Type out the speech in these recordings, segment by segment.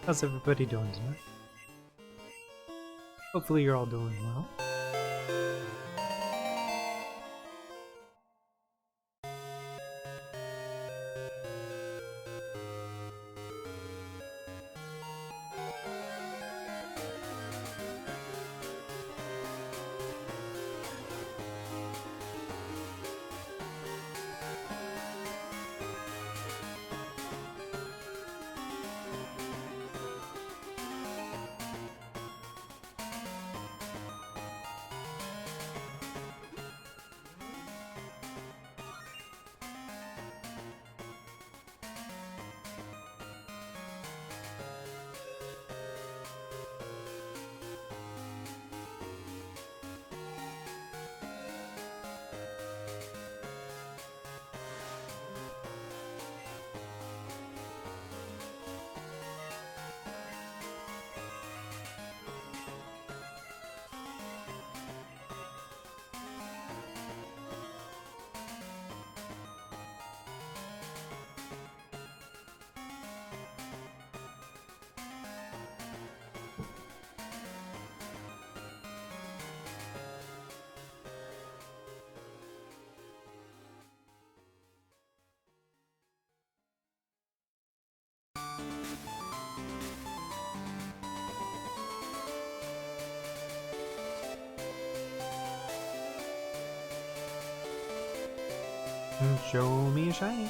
How's everybody doing tonight? Hopefully you're all doing well. Show me a shiny.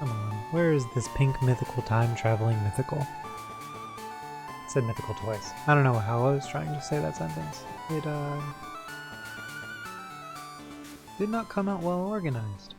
Come on, where is this pink mythical time-traveling mythical? I said mythical twice. I don't know how I was trying to say that sentence. It, did not come out well organized.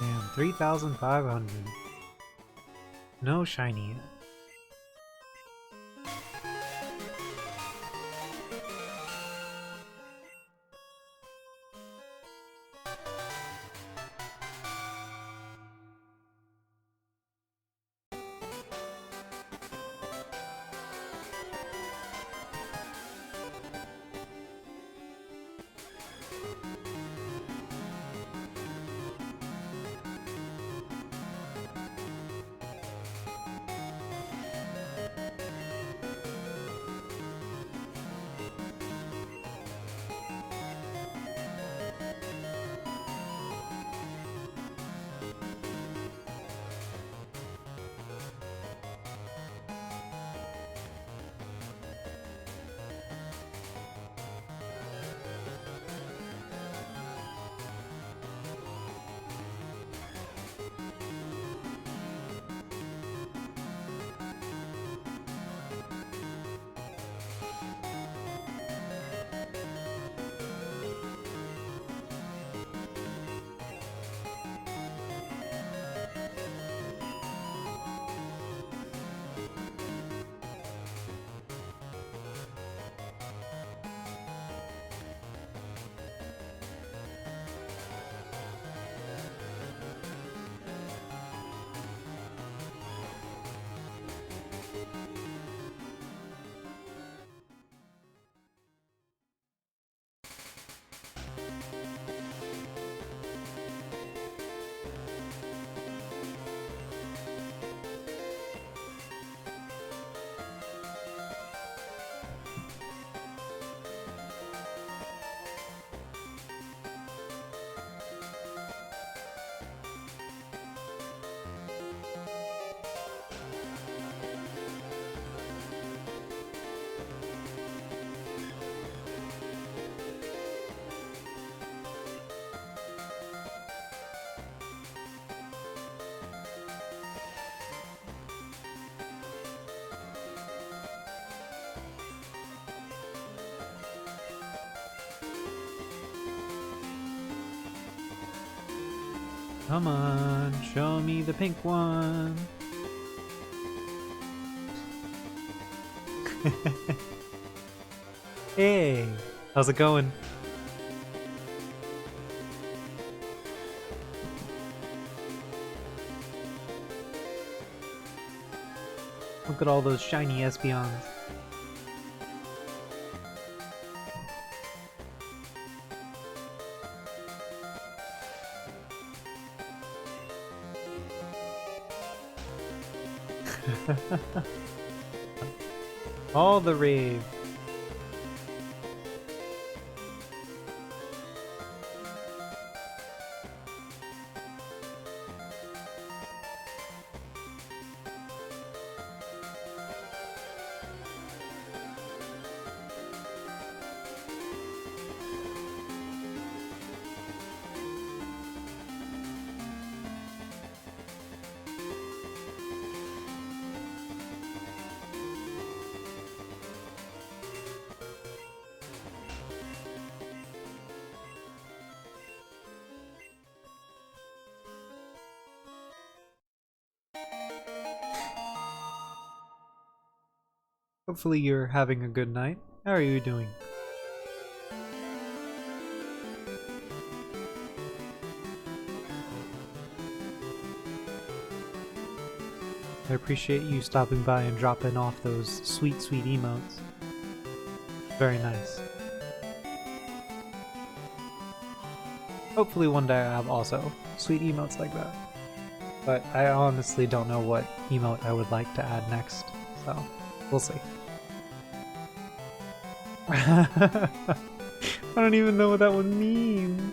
Damn, 3,500. No shiny yet. Come on, show me the pink one. Hey, how's it going? Look at all those shiny Espeons. All the rave. Hopefully you're having a good night. How are you doing? I appreciate you stopping by and dropping off those sweet, sweet emotes. Very nice. Hopefully one day I have also sweet emotes like that. But I honestly don't know what emote I would like to add next, so we'll see. I don't even know what that one means.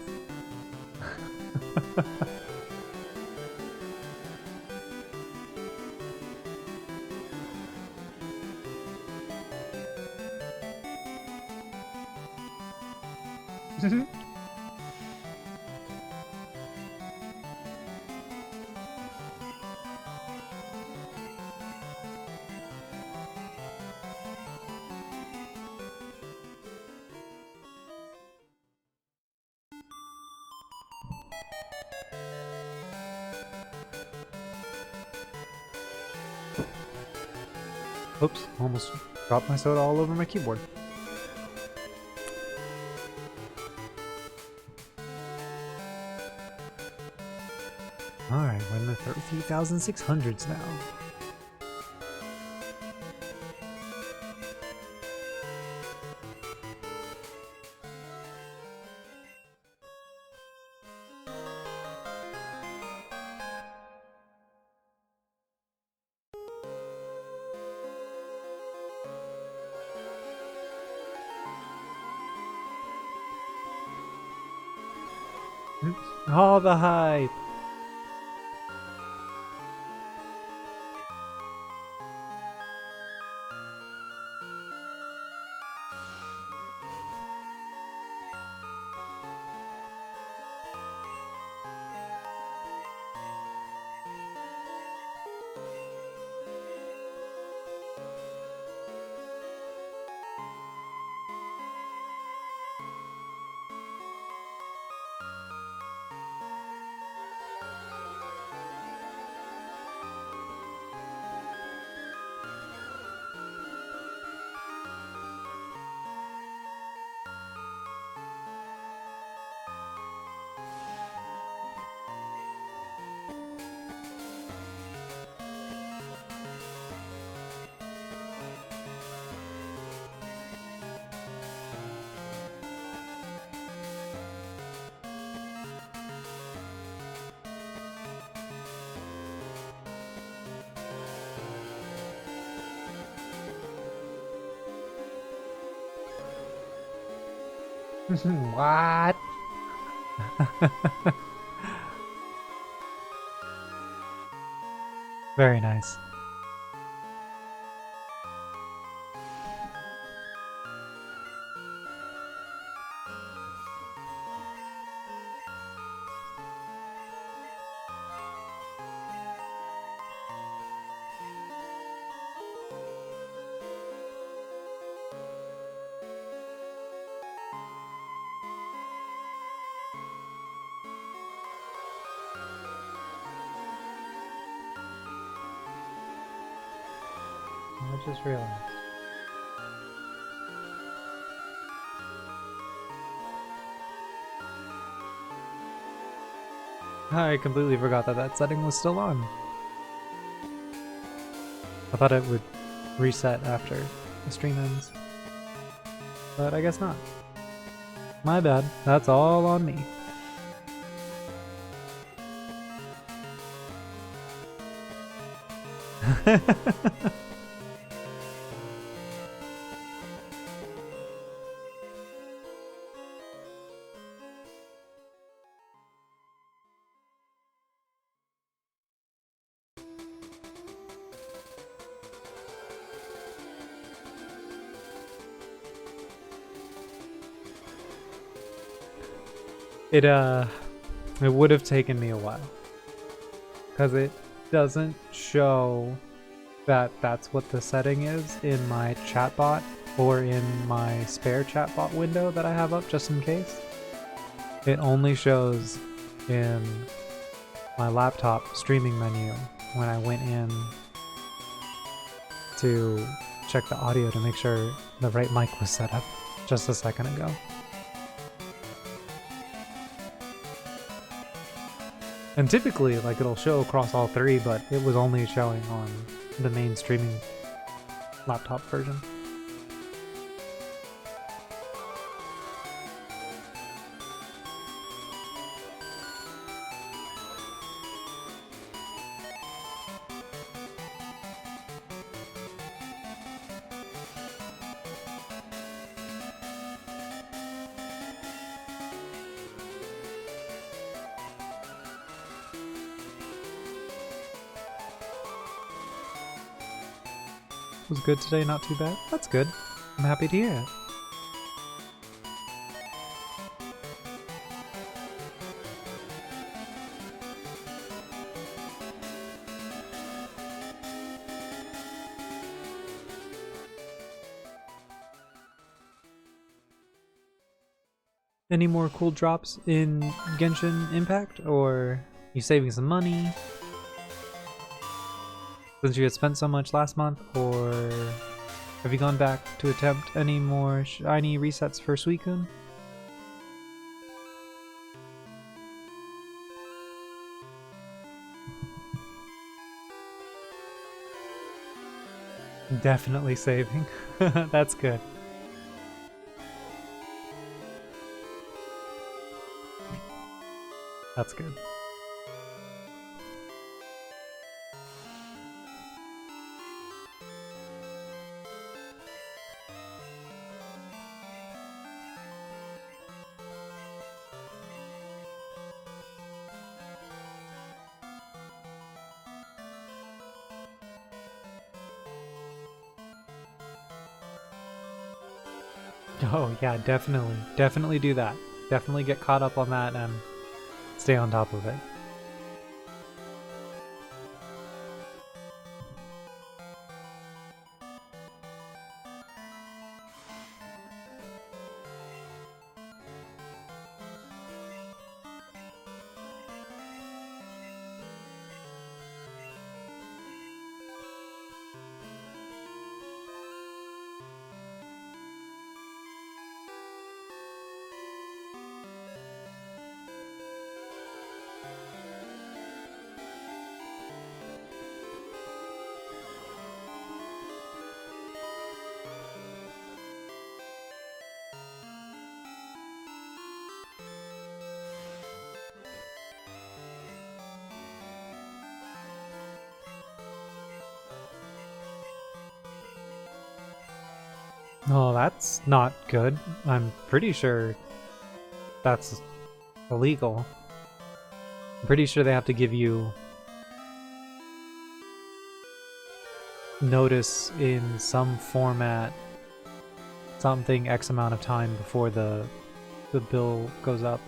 Oops, almost dropped my soda all over my keyboard. Alright, we're in the 33,600s now. All the hype! What? Very nice. I just realized. I completely forgot that that setting was still on. I thought it would reset after the stream ends. But I guess not. My bad. That's all on me. It would have taken me a while, because it doesn't show that that's what the setting is in my chatbot or in my spare chatbot window that I have up just in case. It only shows in my laptop streaming menu when I went in to check the audio to make sure the right mic was set up just a second ago. And typically, like, it'll show across all three, but it was only showing on the main streaming laptop version. Was good today, not too bad? That's good. I'm happy to hear it. Any more cool drops in Genshin Impact, or you saving some money? Since you had spent so much last month, or have you gone back to attempt any more shiny resets for Suicune? Definitely saving. That's good. That's good. Oh yeah, definitely. Definitely do that. Definitely get caught up on that and stay on top of it. Oh, that's not good. I'm pretty sure that's illegal. I'm pretty sure they have to give you notice in some format, something X amount of time before the bill goes up.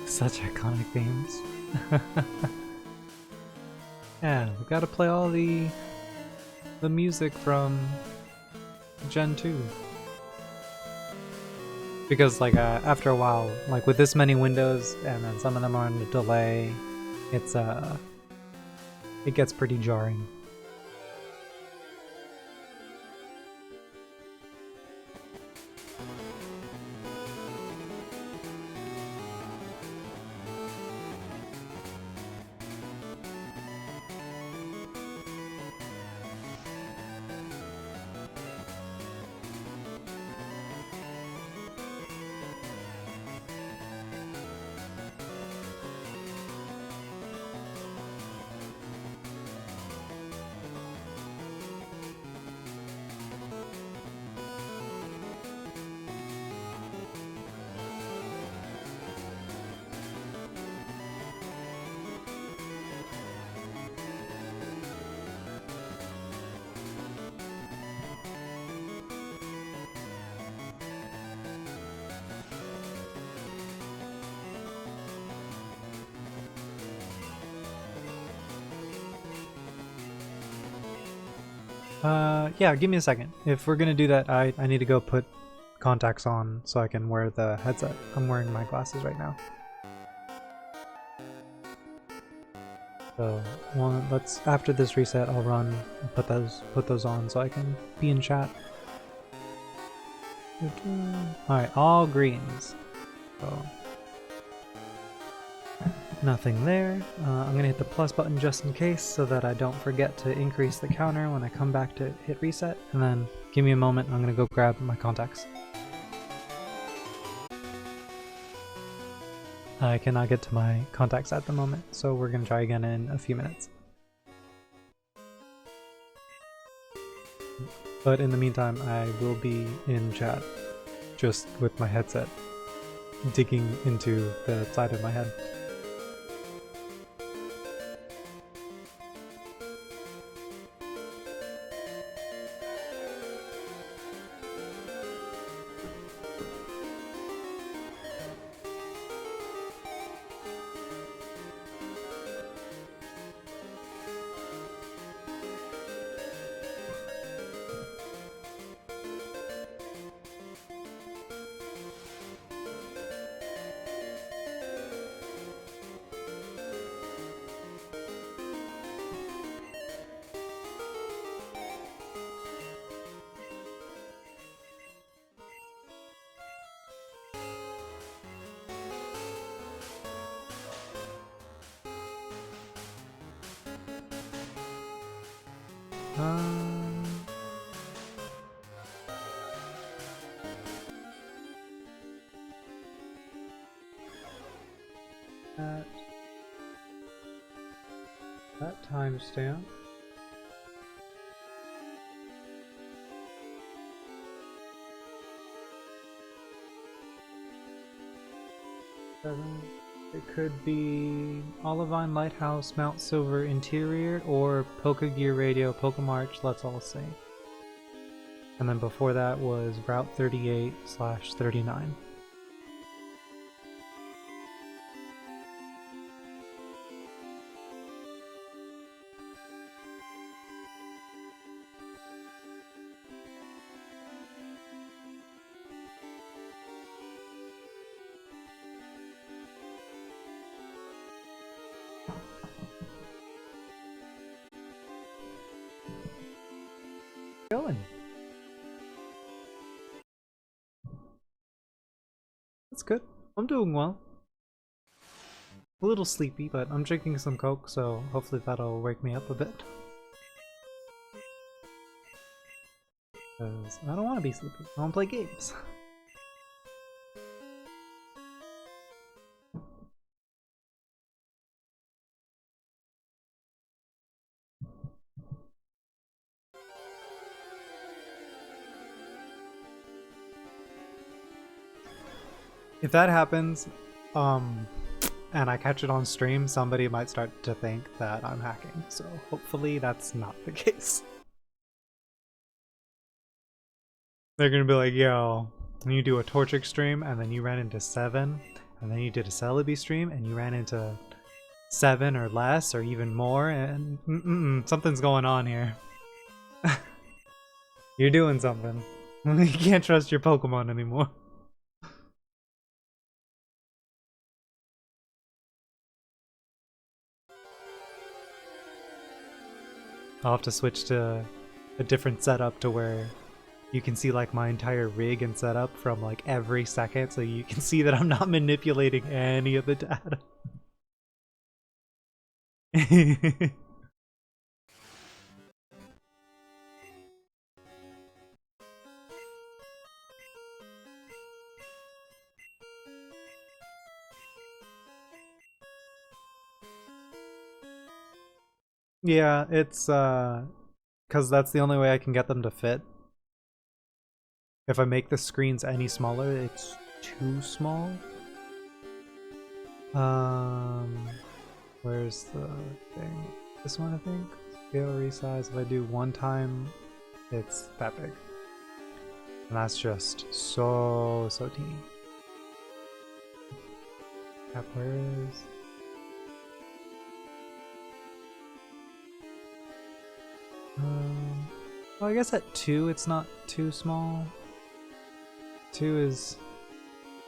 Such iconic themes. Yeah, we gotta play all the music from Gen 2. Because like after a while, like with this many windows and then some of them are on a delay, it's it gets pretty jarring. Yeah, give me a second. If we're gonna do that, I need to go put contacts on so I can wear the headset. I'm wearing my glasses right now. So, well, after this reset, I'll run and put those on so I can be in chat. Alright, all greens. So, nothing there. I'm gonna hit the plus button just in case so that I don't forget to increase the counter when I come back to hit reset. And then give me a moment, I'm gonna go grab my contacts. I cannot get to my contacts at the moment, so we're gonna try again in a few minutes. But in the meantime, I will be in chat, just with my headset, digging into the side of my head. That timestamp. It could be Olivine Lighthouse, Mount Silver Interior, or Pokegear Radio, Pokemarch, Let's All Sing. And then before that was Route 38/39. Going. That's good. I'm doing well. A little sleepy, but I'm drinking some Coke, so hopefully that'll wake me up a bit. Because I don't want to be sleepy. I want to play games. If that happens, and I catch it on stream, somebody might start to think that I'm hacking, so hopefully that's not the case. They're gonna be like, yo, you do a Torchic stream, and then you ran into 7, and then you did a Celebi stream, and you ran into 7 or less, or even more, and something's going on here. You're doing something. You can't trust your Pokemon anymore. I'll have to switch to a different setup to where you can see like my entire rig and setup from like every second, so you can see that I'm not manipulating any of the data. Yeah, it's because that's the only way I can get them to fit. If I make the screens any smaller, it's too small. Where's the thing? This one, I think? Scale resize. If I do one time, it's that big. And that's just so teeny. Where is... Well, I guess at 2 it's not too small. 2 is...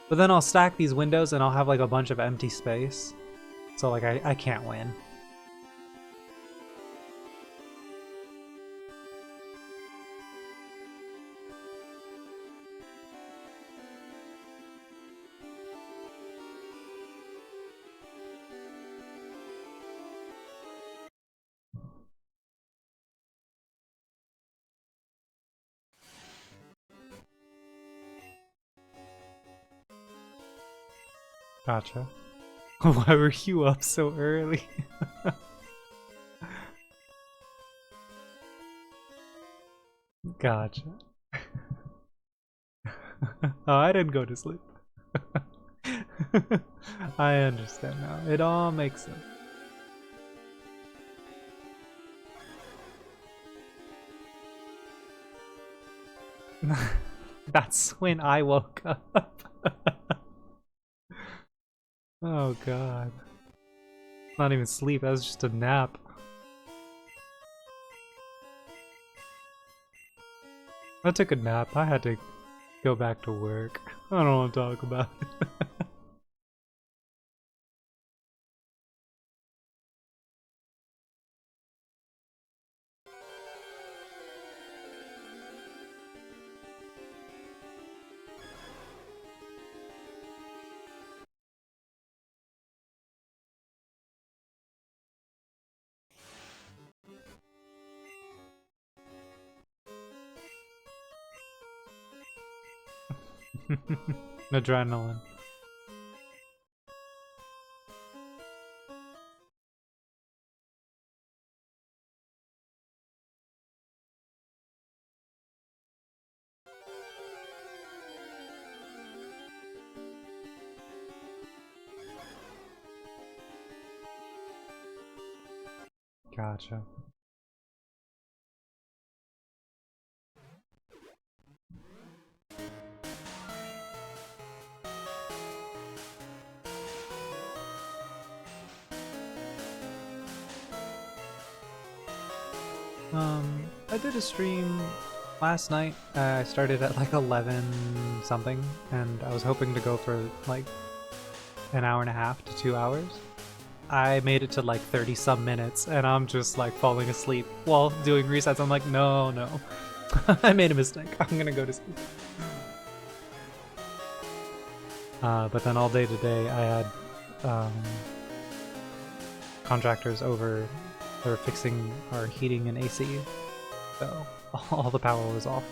But then I'll stack these windows and I'll have like a bunch of empty space. So like I can't win. Gotcha. Why were you up so early? Gotcha. Oh, I didn't go to sleep. I understand now. It all makes sense. That's when I woke up. Oh god. Not even sleep, that was just a nap. I took a nap. I had to go back to work. I don't want to talk about it. Adrenaline. Gotcha. I did a stream last night. I started at like 11 something, and I was hoping to go for like an hour and a half to 2 hours. I made it to like 30 some minutes, and I'm just like falling asleep while doing resets. I'm like, no, no. I made a mistake. I'm gonna go to sleep. But then all day today, I had contractors over. They were fixing our heating and AC, so all the power was off.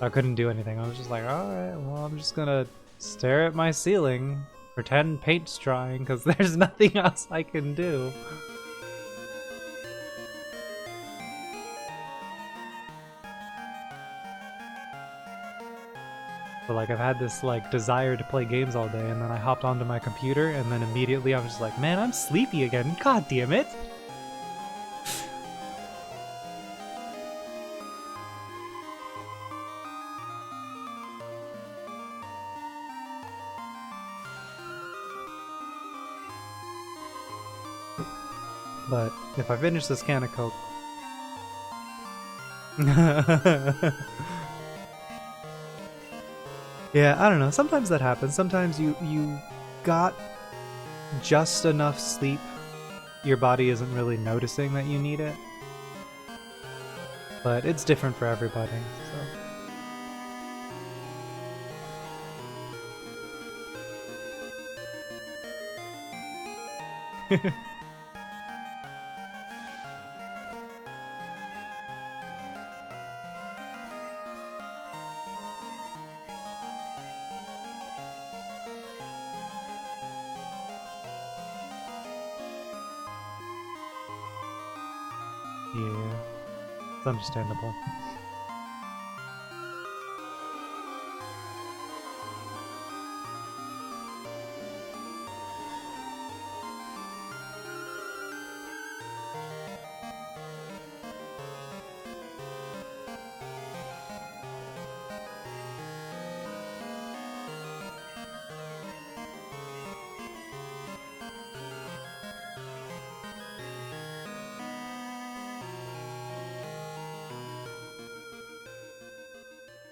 I couldn't do anything. I was just like, alright, well, I'm just gonna stare at my ceiling, pretend paint's drying, because there's nothing else I can do. But like, I've had this like desire to play games all day, and then I hopped onto my computer, and then immediately I was just like, man, I'm sleepy again. God damn it! But if I finish this can of Coke... Yeah, I don't know. Sometimes that happens. Sometimes you got just enough sleep, your body isn't really noticing that you need it. But it's different for everybody, so... Yeah, it's understandable.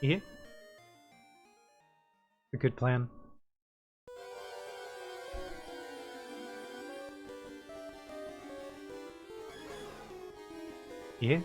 Yeah. A good plan. Yeah.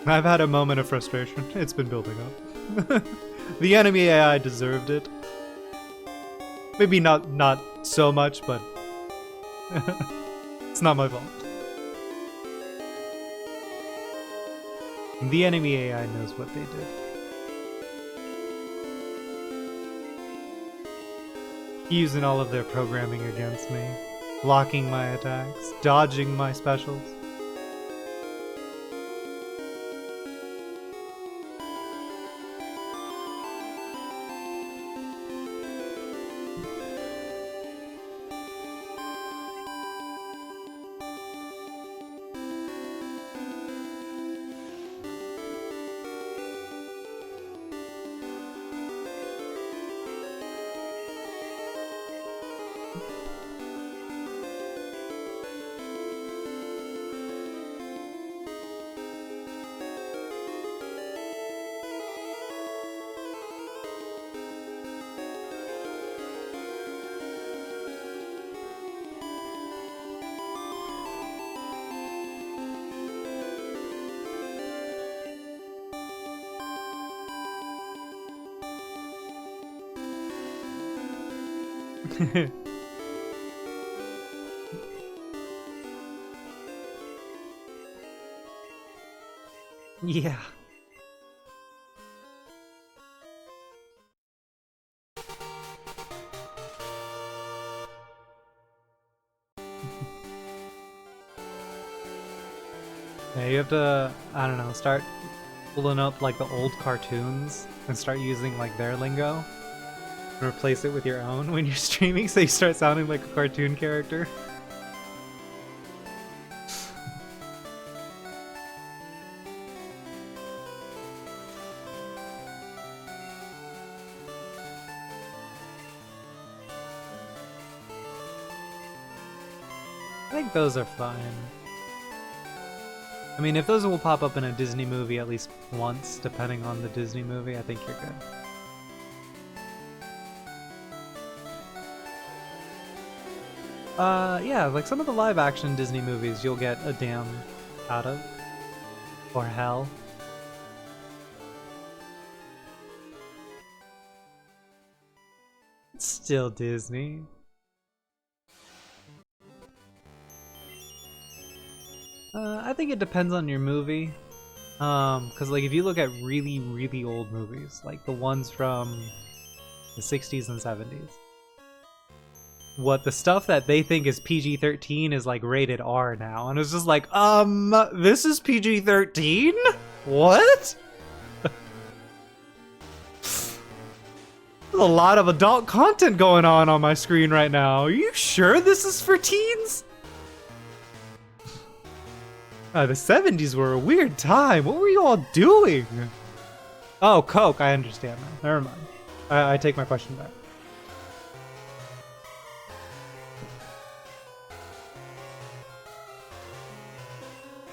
I've had a moment of frustration. It's been building up. The enemy AI deserved it. Maybe not so much, but it's not my fault. The enemy AI knows what they did. Using all of their programming against me. Blocking my attacks. Dodging my specials. Yeah. Yeah, you have to, I don't know, start pulling up like the old cartoons and start using like their lingo and replace it with your own when you're streaming so you start sounding like a cartoon character. I think those are fine. I mean, if those will pop up in a Disney movie at least once, depending on the Disney movie, I think you're good. Yeah, like some of the live-action Disney movies you'll get a damn out of. Or hell. It's still Disney. I think it depends on your movie. Cause like if you look at really, really old movies, like the ones from the 60s and 70s, what the stuff that they think is PG-13 is like rated R now, and it's just like, this is PG-13? What? There's a lot of adult content going on my screen right now. Are you sure this is for teens? The 70s were a weird time. What were you all doing? Oh, Coke. I understand now. Never mind. I take my question back.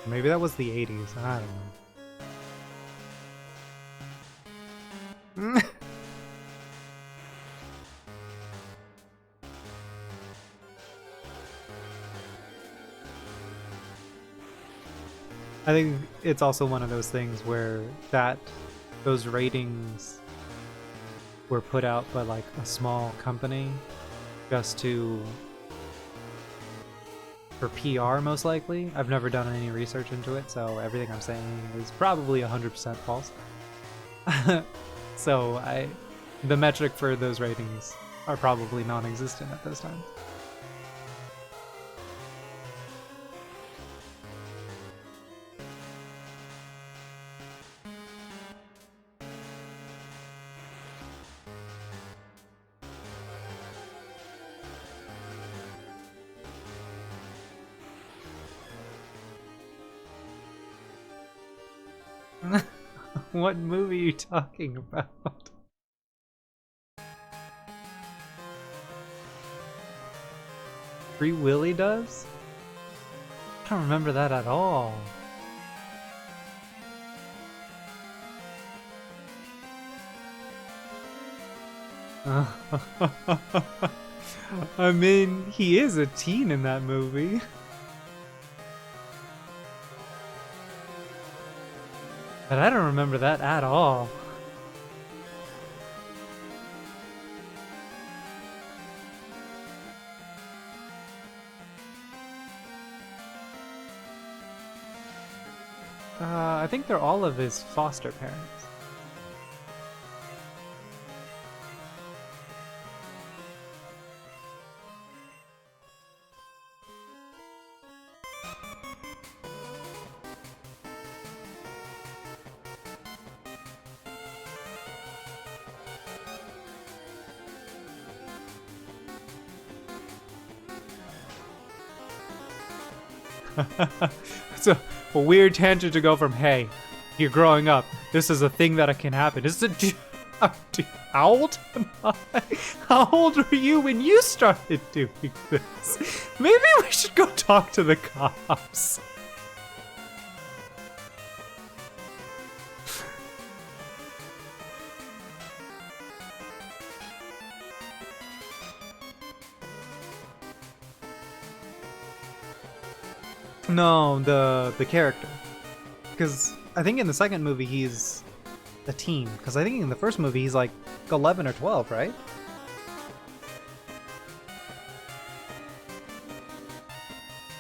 Maybe that was the 80s. I don't know. I think it's also one of those things where those ratings were put out by like a small company just for PR most likely. I've never done any research into it, so everything I'm saying is probably 100% false. So the metric for those ratings are probably non-existent at this time. What movie are you talking about? Free Willy does? I don't remember that at all. I mean, he is a teen in that movie. But I don't remember that at all. I think they're all of his foster parents. It's a weird tangent to go from, hey, you're growing up, this is a thing that can happen. How old am I? How old were you when you started doing this? Maybe we should go talk to the cops. No, the character. Because I think in the second movie he's a teen. Because I think in the first movie he's like 11 or 12, right?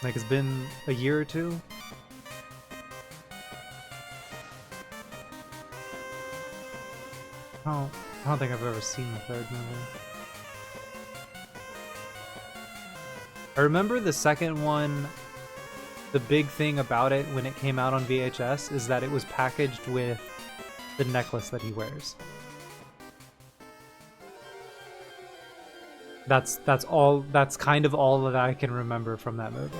Like it's been a year or two. I don't think I've ever seen the third movie. I remember the second one. The big thing about it when it came out on VHS is that it was packaged with the necklace that he wears. That's kind of all that I can remember from that movie.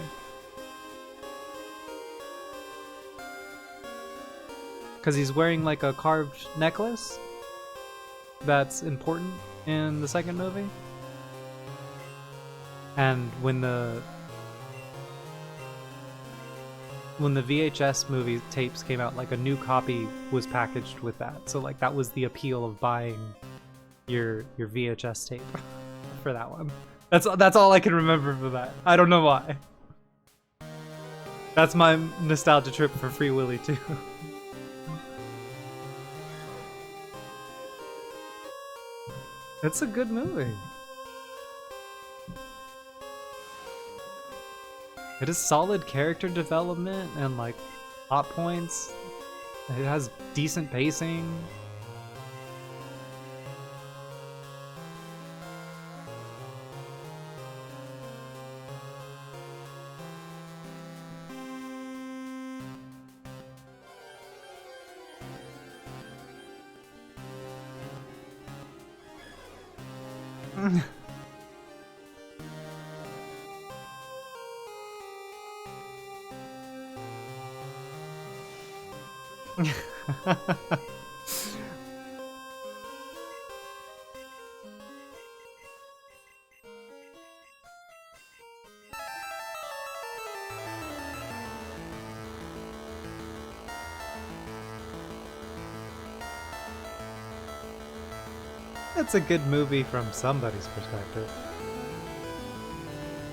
Because he's wearing like a carved necklace that's important in the second movie. And when the VHS movie tapes came out, like a new copy was packaged with that. So like that was the appeal of buying your VHS tape for that one. That's all I can remember for that. I don't know why. That's my nostalgia trip for Free Willy too. It's a good movie. It has solid character development and like plot points. It has decent pacing. It's a good movie from somebody's perspective.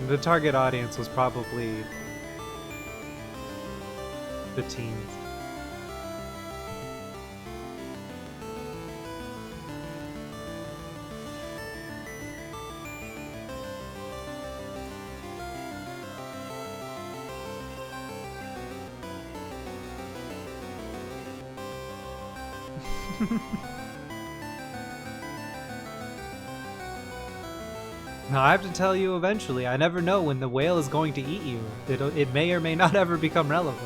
The target audience was probably the teens. Now, I have to tell you eventually, I never know when the whale is going to eat you. It may or may not ever become relevant.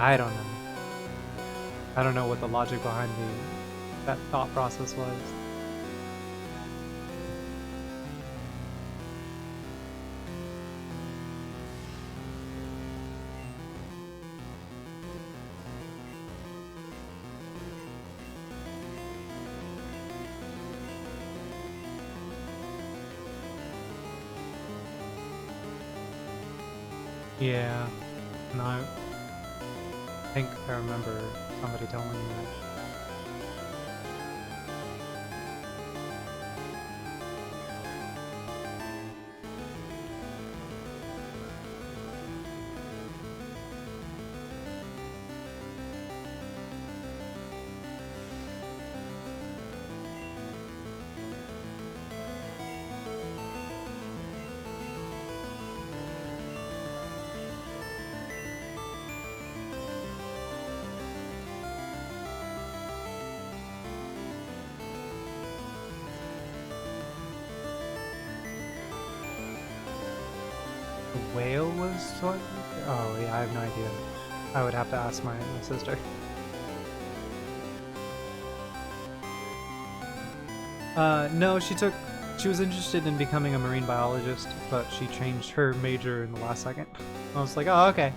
I don't know. I don't know what the logic behind that thought process was. Yeah, no, I think I remember somebody telling me that. The whale was what? Oh yeah, I have no idea. I would have to ask my sister. No, she was interested in becoming a marine biologist, but she changed her major in the last second. I was like, oh, okay.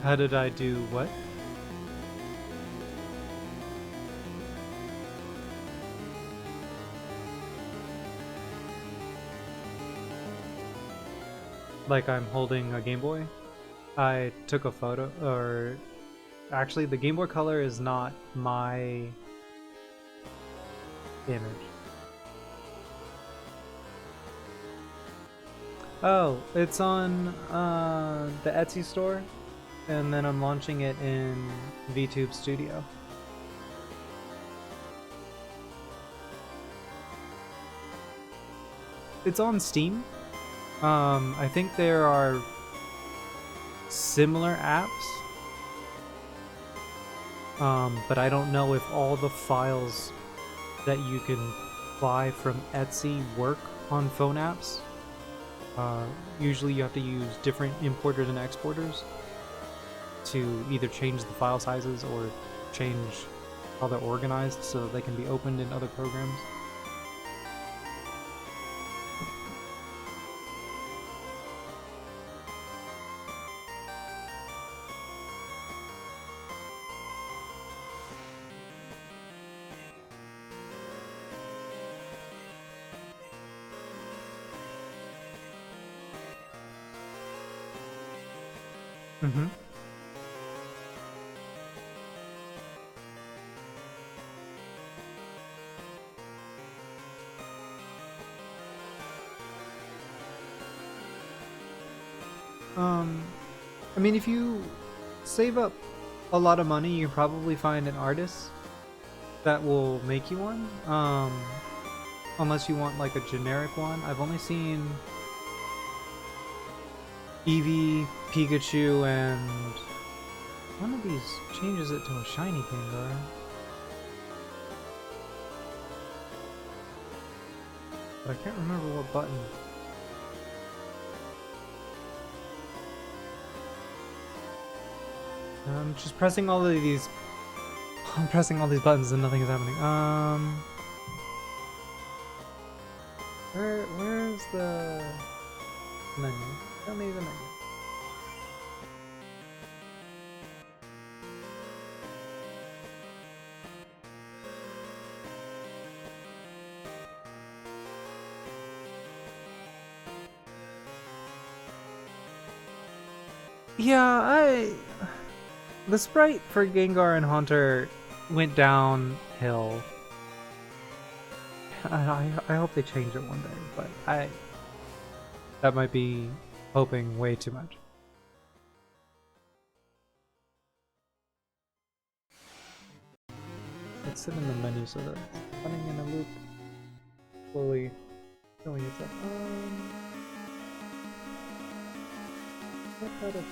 How did I do what? Like I'm holding a Game Boy? I took a photo, or actually the Game Boy Color is not my image. Oh, it's on the Etsy store, and then I'm launching it in VTube Studio. It's on Steam. I think there are similar apps, but I don't know if all the files that you can buy from Etsy work on phone apps. Usually you have to use different importers and exporters to either change the file sizes or change how they're organized so that they can be opened in other programs. Mm-hmm. I mean, if you save up a lot of money, you can probably find an artist that will make you one. Unless you want like a generic one. I've only seen Eevee, Pikachu, and One of these changes it to a shiny Gengar. But I can't remember what button. I'm just pressing all of these. I'm pressing all these buttons and nothing is happening. Where's the menu? Tell me the menu. Yeah, the sprite for Gengar and Haunter went downhill. I hope they change it one day, but that might be hoping way too much. Let's sit in the menu so that it's running in a loop, slowly showing itself. What kind of...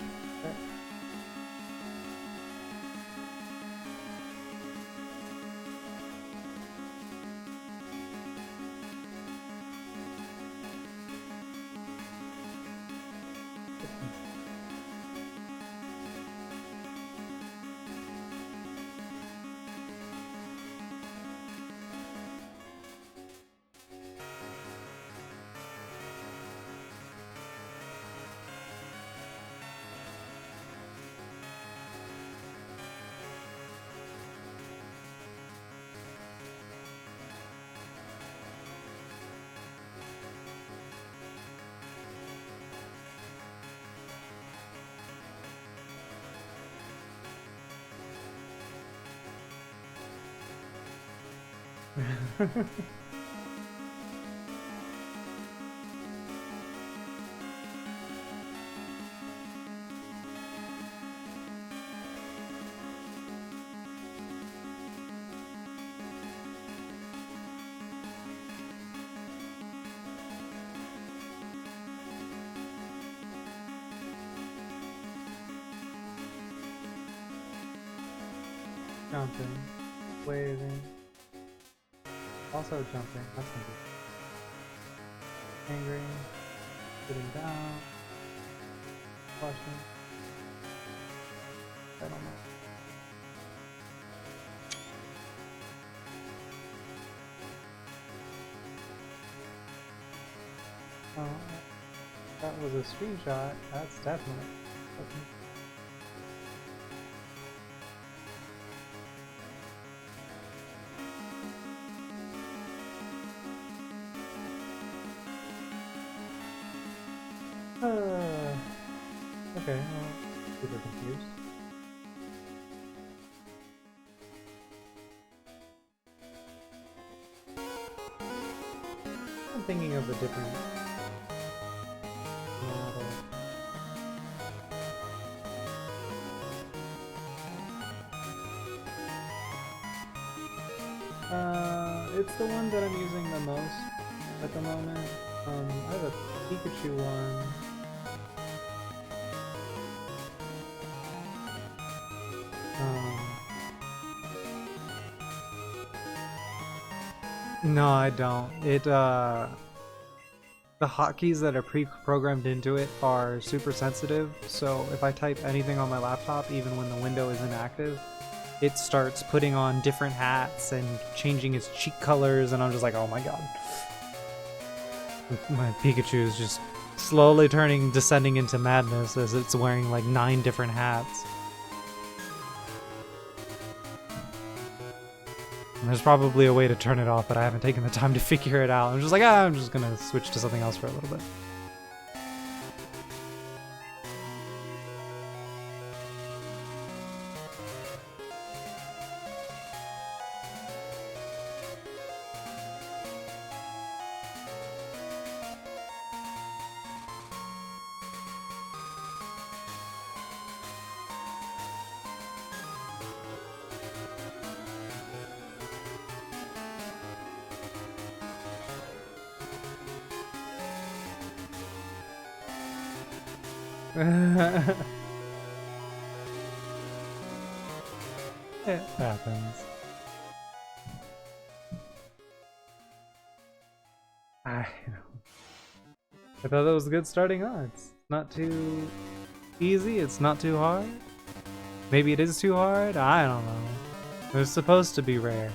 Jumping, waving, also jumping, that's gonna be angry, sitting down, flushing, I don't know. That was a screenshot, that's definitely. Okay, well, super confused. I'm thinking of a different model. It's the one that I'm using the most at the moment. I have a Pikachu one. No, I don't. The hotkeys that are pre-programmed into it are super sensitive, so if I type anything on my laptop, even when the window is inactive, it starts putting on different hats and changing its cheek colors, and I'm just like, oh my god. My Pikachu is just slowly descending into madness as it's wearing like 9 different hats. And there's probably a way to turn it off, but I haven't taken the time to figure it out. I'm just like, I'm just gonna switch to something else for a little bit. It happens. I thought that was good starting odds. Not too easy, it's not too hard. Maybe it is too hard, I don't know. They're supposed to be rare.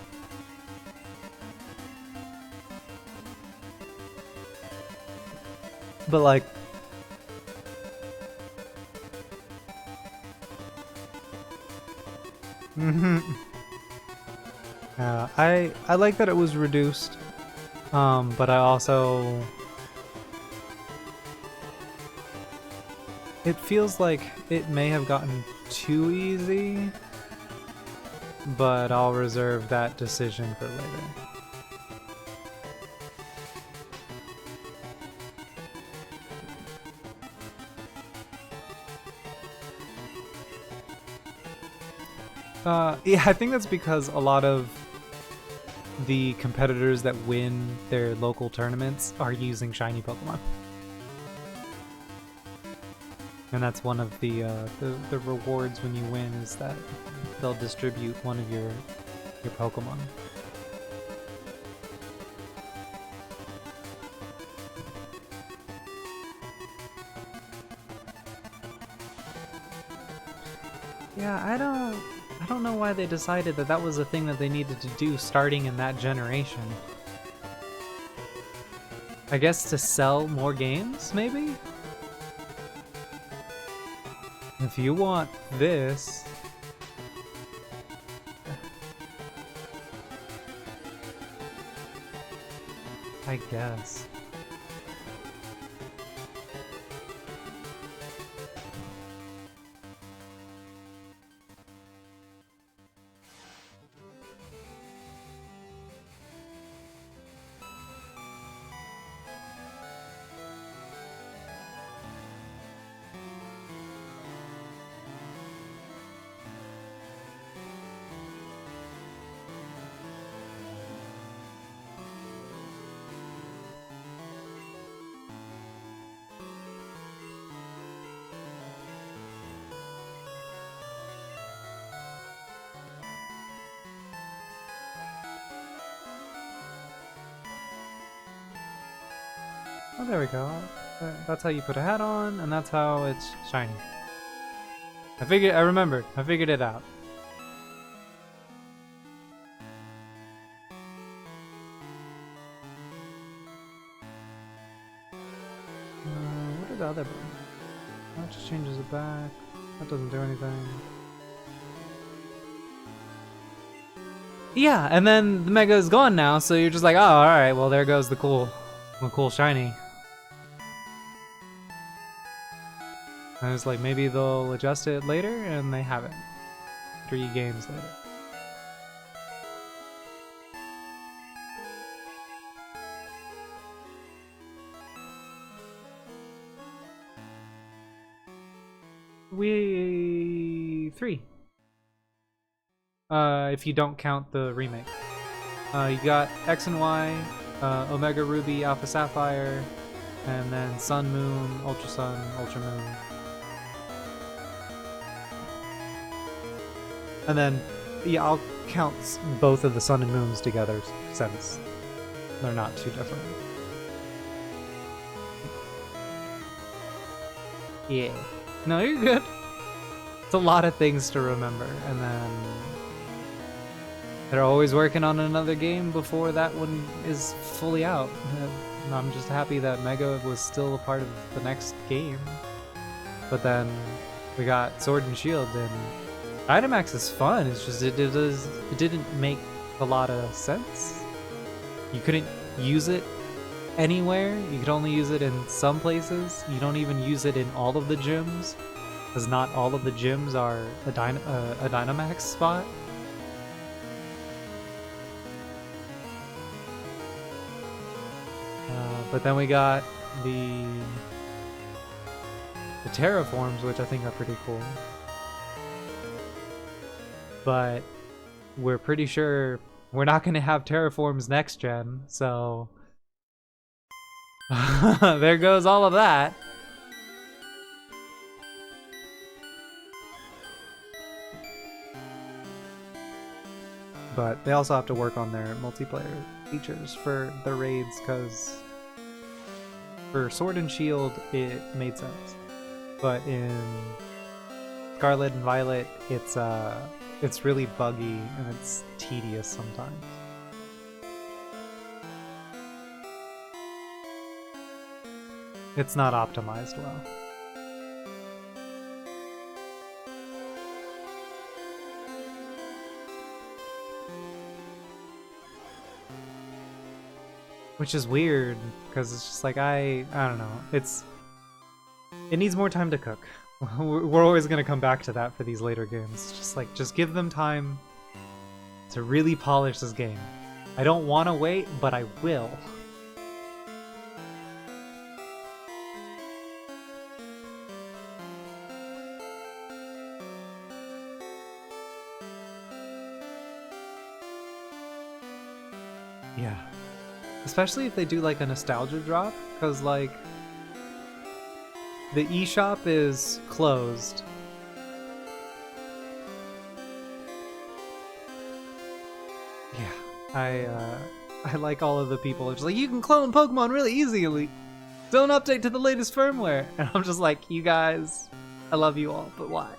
But like, I like that it was reduced, but I also, it feels like it may have gotten too easy, but I'll reserve that decision for later. Yeah, I think that's because a lot of the competitors that win their local tournaments are using shiny Pokemon. And that's one of the rewards when you win, is that they'll distribute one of your Pokemon. Yeah, I don't know why they decided that that was a thing that they needed to do starting in that generation. I guess to sell more games, maybe? If you want this... I guess. Oh, there we go. That's how you put a hat on, and that's how it's shiny. I remembered. I figured it out. What are the other buttons? That just changes it back. That doesn't do anything. Yeah, and then the Mega is gone now, so you're just like, oh, alright, well there goes the cool shiny. I was like, maybe they'll adjust it later, and they haven't. 3 games later. Three. If you don't count the remake. You got X and Y, Omega Ruby, Alpha Sapphire, and then Sun Moon, Ultra Sun, Ultra Moon. And then, yeah, I'll count both of the Sun and Moons together since they're not too different. Yeah. No, you're good. It's a lot of things to remember, and then they're always working on another game before that one is fully out. And I'm just happy that Mega was still a part of the next game. But then we got Sword and Shield, and Dynamax is fun, it's just it didn't make a lot of sense. You couldn't use it anywhere, you could only use it in some places. You don't even use it in all of the gyms, because not all of the gyms are a Dynamax spot. But then we got the terraforms, which I think are pretty cool. But we're pretty sure we're not going to have terraforms next gen, so there goes all of that. But they also have to work on their multiplayer features for the raids, because for Sword and Shield it made sense, but in Scarlet and Violet it's really buggy and it's tedious sometimes. It's not optimized well. Which is weird, because it's just like, I don't know. It needs more time to cook. We're always going to come back to that for these later games. Just like, just give them time to really polish this game. I don't want to wait, but I will. Yeah. Especially if they do like a nostalgia drop, because like the eShop is closed. Yeah, I like all of the people. It's like, you can clone Pokemon really easily. Don't update to the latest firmware. And I'm just like, you guys, I love you all, but why?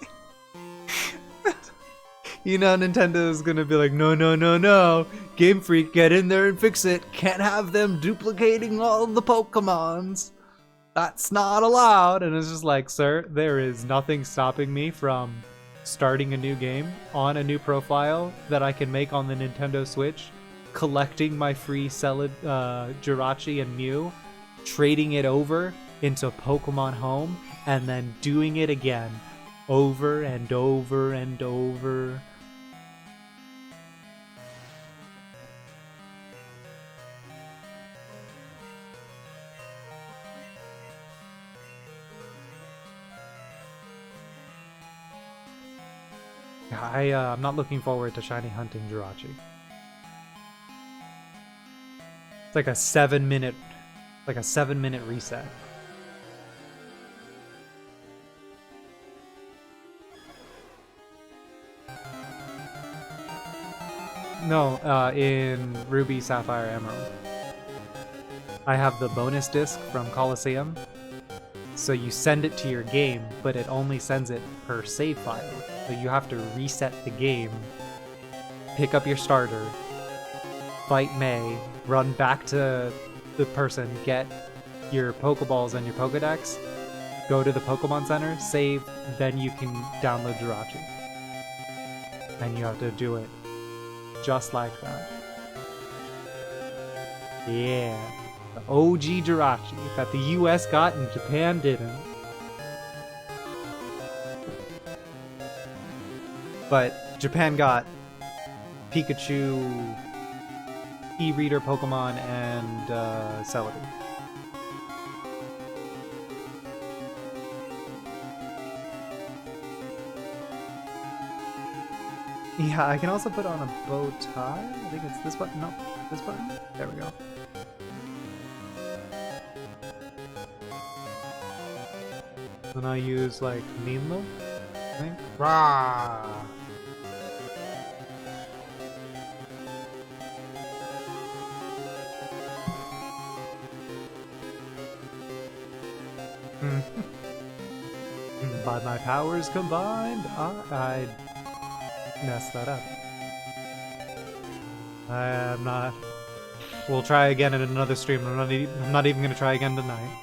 You know, Nintendo is gonna be like, no, no, no, no. Game Freak, get in there and fix it. Can't have them duplicating all the Pokemons. That's not allowed. And it's just like, sir, there is nothing stopping me from starting a new game on a new profile that I can make on the Nintendo Switch, collecting my free Jirachi and Mew, trading it over into Pokemon Home, and then doing it again over and over and over. I'm not looking forward to shiny hunting Jirachi. It's like a 7-minute reset. No, in Ruby, Sapphire, Emerald. I have the bonus disc from Colosseum, so you send it to your game, but it only sends it per save file. So you have to reset the game, pick up your starter, fight May, run back to the person, get your Pokeballs and your Pokedex, go to the Pokemon Center, save, then you can download Jirachi. And you have to do it just like that. Yeah. The OG Jirachi that the US got and Japan didn't. But Japan got Pikachu, e-reader Pokemon, and Celebi. Yeah, I can also put on a bow tie. I think it's this button. No, this button. There we go. Then I use like Ninlo, I think. Rah! By my powers combined, I messed that up. I'm not. We'll try again in another stream. I'm not even gonna try again tonight.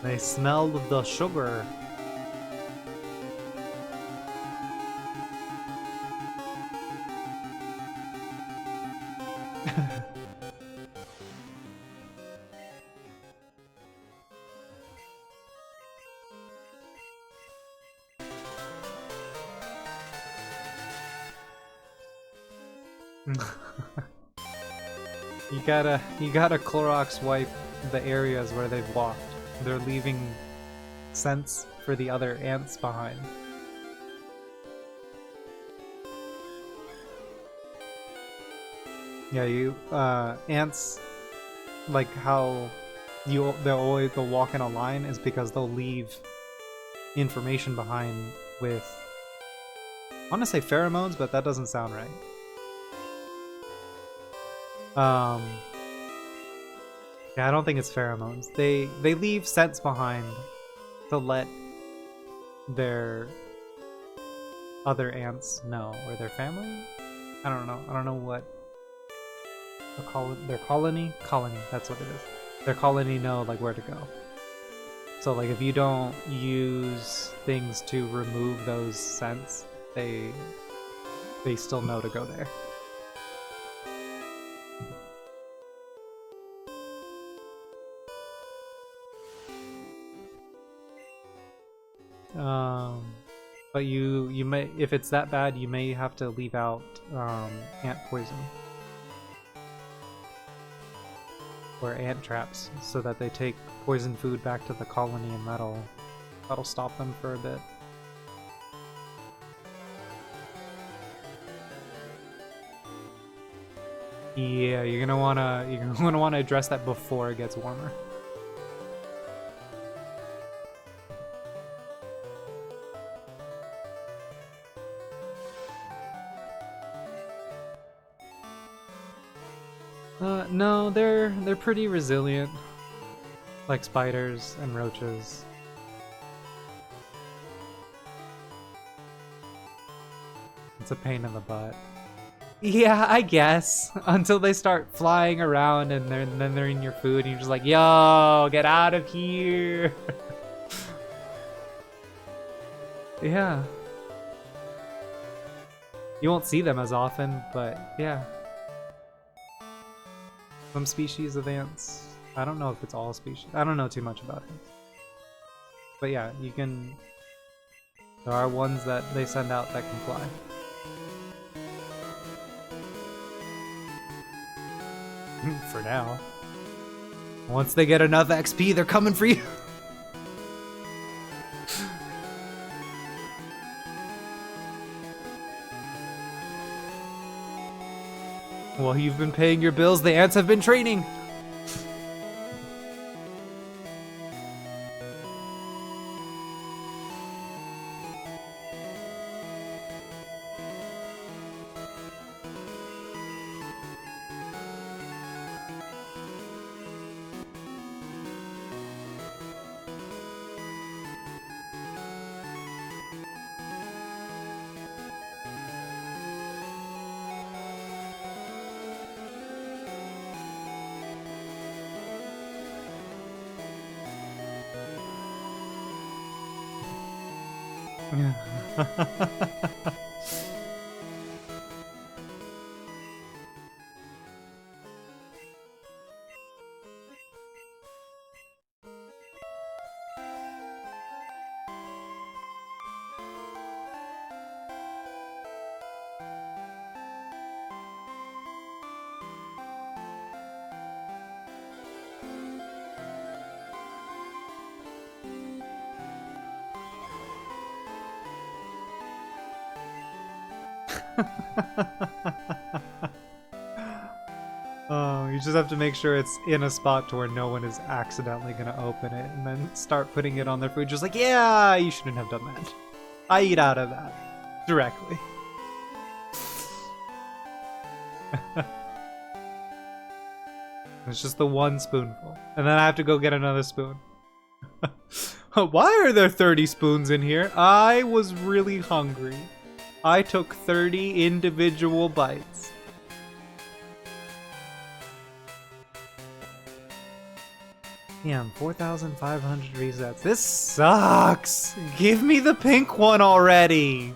They smell the sugar. You gotta Clorox wipe the areas where they've walked. They're leaving scents for the other ants behind. Yeah, ants, like how they'll walk in a line is because they'll leave information behind with, I want to say pheromones, but that doesn't sound right. Yeah, I don't think it's pheromones. They leave scents behind to let their other ants know, or their family. I don't know. I don't know what their colony. That's what it is. Their colony know like where to go. So like if you don't use things to remove those scents, they still know to go there. But you may, if it's that bad, you may have to leave out ant poison or ant traps so that they take poison food back to the colony, and that'll stop them for a bit. Yeah, you're gonna wanna address that before it gets warmer. No, they're pretty resilient, like spiders and roaches. It's a pain in the butt. Yeah, I guess. Until they start flying around and then they're in your food and you're just like, yo, get out of here. Yeah. You won't see them as often, but yeah. Some species of ants. I don't know if it's all species. I don't know too much about it. But yeah, you can... There are ones that they send out that can fly. For now. Once they get enough XP, they're coming for you. While you've been paying your bills, the ants have been training. Oh, you just have to make sure it's in a spot to where no one is accidentally gonna open it and then start putting it on their food. Just like, yeah, you shouldn't have done that. I eat out of that directly. It's just the one spoonful, and then I have to go get another spoon. Why are there 30 spoons in here? I was really hungry. I took 30 individual bites. Damn, 4,500 resets. This sucks! Give me the pink one already!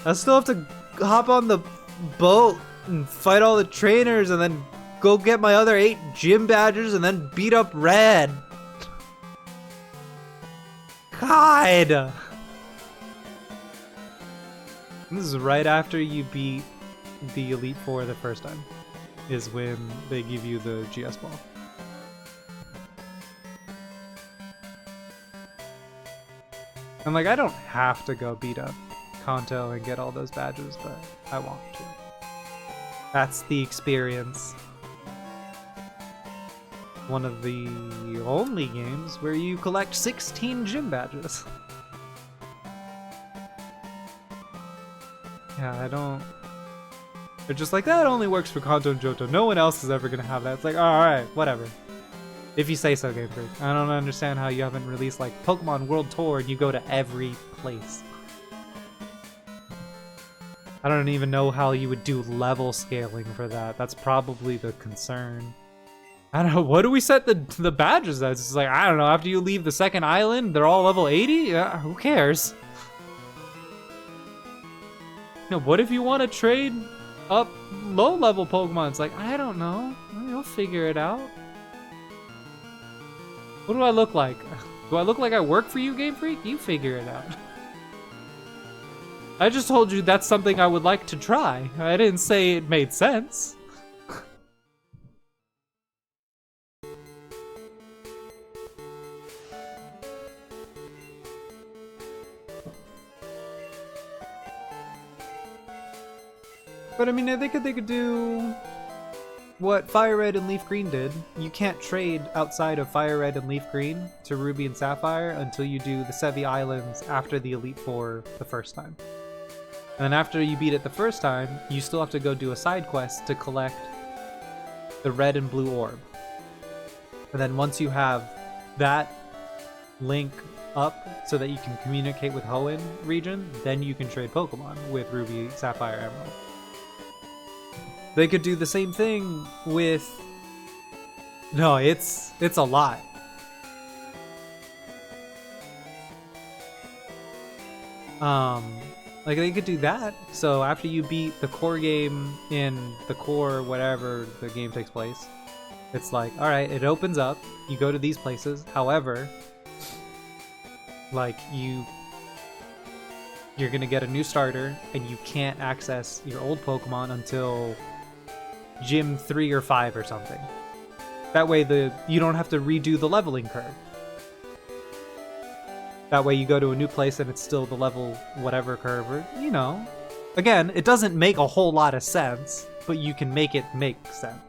I still have to hop on the boat and fight all the trainers and then go get my other 8 gym badges and then beat up Red. God! This is right after you beat the Elite Four the first time, is when they give you the GS ball. I'm like, I don't have to go beat up Kanto and get all those badges, but I want to. That's the experience. One of the only games where you collect 16 gym badges. Yeah, I don't... They're just like, that only works for Kanto and Johto. No one else is ever gonna have that. It's like, alright, whatever. If you say so, Game Freak. I don't understand how you haven't released like Pokemon World Tour and you go to every place. I don't even know how you would do level scaling for that. That's probably the concern. I don't know, what do we set the badges as? It's like, I don't know, after you leave the second island, they're all level 80? Yeah, who cares? You know, what if you want to trade up low-level Pokemon? It's like, I don't know. You'll figure it out. What do I look like? Do I look like I work for you, Game Freak? You figure it out. I just told you that's something I would like to try. I didn't say it made sense. But I mean, I think they could do what Fire Red and Leaf Green did. You can't trade outside of Fire Red and Leaf Green to Ruby and Sapphire until you do the Sevi Islands after the Elite Four the first time. And then after you beat it the first time, you still have to go do a side quest to collect the red and blue orb. And then once you have that link up so that you can communicate with Hoenn region, then you can trade Pokemon with Ruby, Sapphire, Emerald. They could do the same thing with... No, it's a lot. Like they could do that. So after you beat the core game in the core, whatever the game takes place, it's like, all right, it opens up. You go to these places. However, like you're gonna get a new starter, and you can't access your old Pokemon until Gym 3 or 5 or something. That way you don't have to redo the leveling curve. That way you go to a new place and it's still the level whatever curve, or, you know. Again, it doesn't make a whole lot of sense, but you can make it make sense.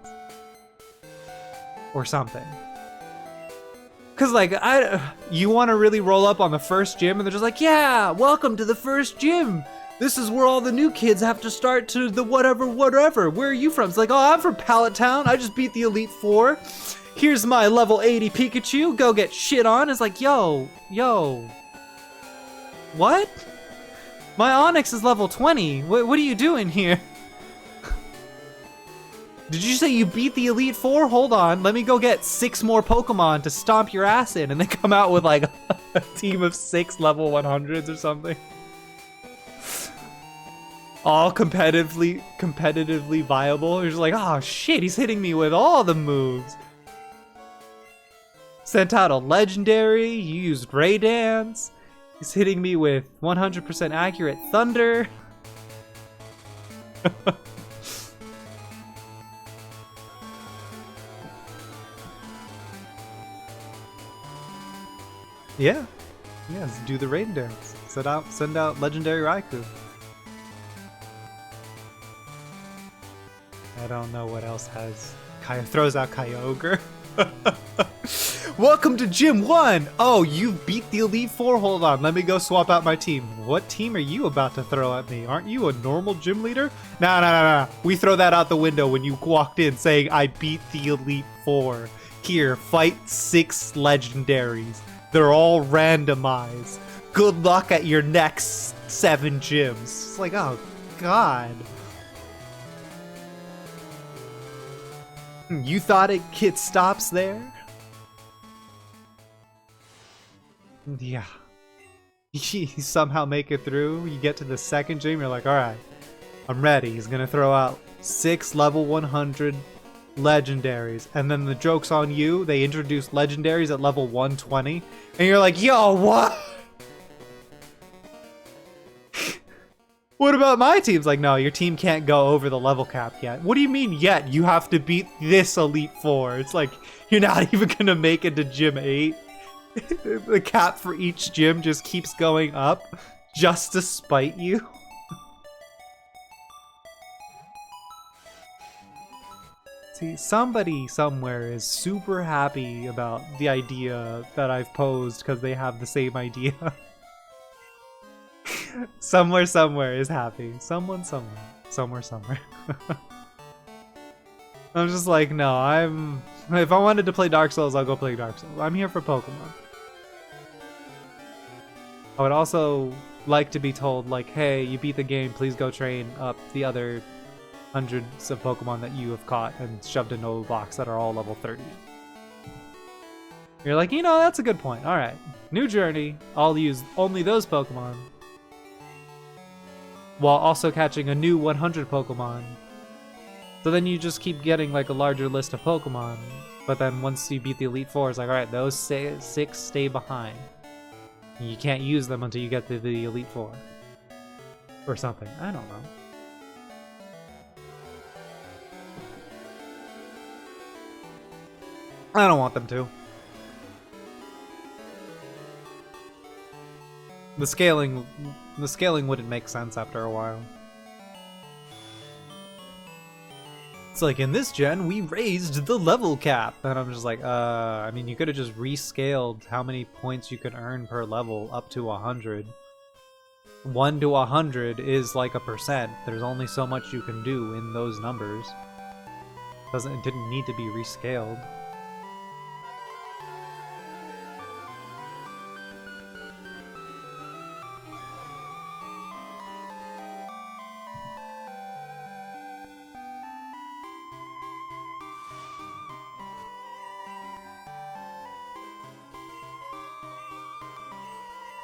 Or something. Cause like, you want to really roll up on the first gym and they're just like, yeah, welcome to the first gym. This is where all the new kids have to start to the whatever. Where are you from? It's like, oh, I'm from Pallet Town. I just beat the Elite Four. Here's my level 80 Pikachu. Go get shit on. It's like, yo. What? My Onix is level 20. What are you doing here? Did you say you beat the Elite Four? Hold on. Let me go get 6 more Pokemon to stomp your ass in and then come out with like a team of 6 level 100s or something. All competitively viable. You're just like, oh shit, he's hitting me with all the moves. Sent out a legendary, you used Ray Dance. He's hitting me with 100% accurate Thunder. Yeah. Yes, do the Rain Dance. Send out legendary Raikou. I don't know what else has... throws out Kyogre. Welcome to Gym 1! Oh, you beat the Elite Four? Hold on, let me go swap out my team. What team are you about to throw at me? Aren't you a normal gym leader? Nah. We throw that out the window when you walked in saying, I beat the Elite Four. Here, fight 6 legendaries. They're all randomized. Good luck at your next 7 gyms. It's like, oh, God. You thought it stops there? Yeah. You somehow make it through. You get to the second gym. You're like, all right, I'm ready. He's going to throw out 6 level 100 legendaries. And then the joke's on you. They introduce legendaries at level 120. And you're like, yo, what? What about my team's like, no, your team can't go over the level cap yet. What do you mean yet? You have to beat this Elite Four. It's like, you're not even going to make it to Gym 8. The cap for each gym just keeps going up. Just to spite you? See, somebody somewhere is super happy about the idea that I've posed because they have the same idea. Somewhere is happy. Someone somewhere. I'm just like, no, if I wanted to play Dark Souls, I'll go play Dark Souls. I'm here for Pokemon. I would also like to be told, like, hey, you beat the game, please go train up the other hundreds of Pokemon that you have caught and shoved into a box that are all level 30. You're like, that's a good point. Alright, new journey, I'll use only those Pokemon, while also catching a new 100 Pokemon. So then you just keep getting like a larger list of Pokemon, but then once you beat the Elite Four, it's like, alright, those 6 stay behind. You can't use them until you get to the Elite Four. Or something. I don't know. I don't want them to. The scaling wouldn't make sense after a while. It's like, in this gen, we raised the level cap. And I'm just like, I mean, you could have just rescaled how many points you could earn per level up to 100. 1 to 100 is like a percent. There's only so much you can do in those numbers. It didn't need to be rescaled.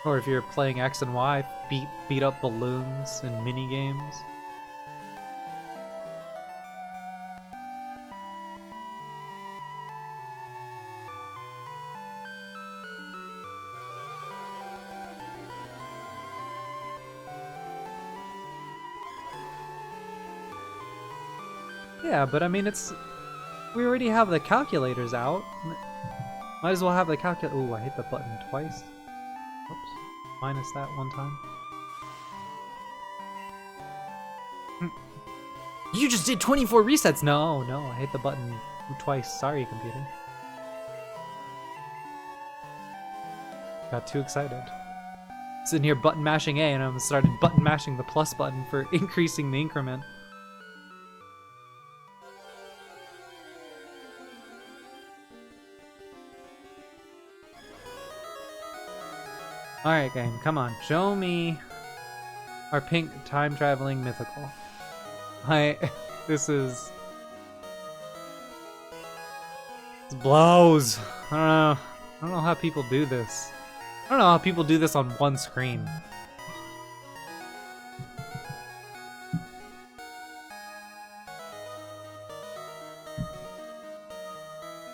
Or if you're playing X and Y, beat up balloons and mini games. Yeah, but I mean, we already have the calculators out. Might as well have the calculator. Ooh, I hit the button twice. Oops. Minus that one time. You just did 24 resets! No, I hit the button twice. Sorry, computer. Got too excited. Sitting here button mashing A, and I started button mashing the plus button for increasing the increment. Alright, game, come on. Show me our pink time-traveling mythical. This blows. I don't know how people do this. I don't know how people do this on one screen.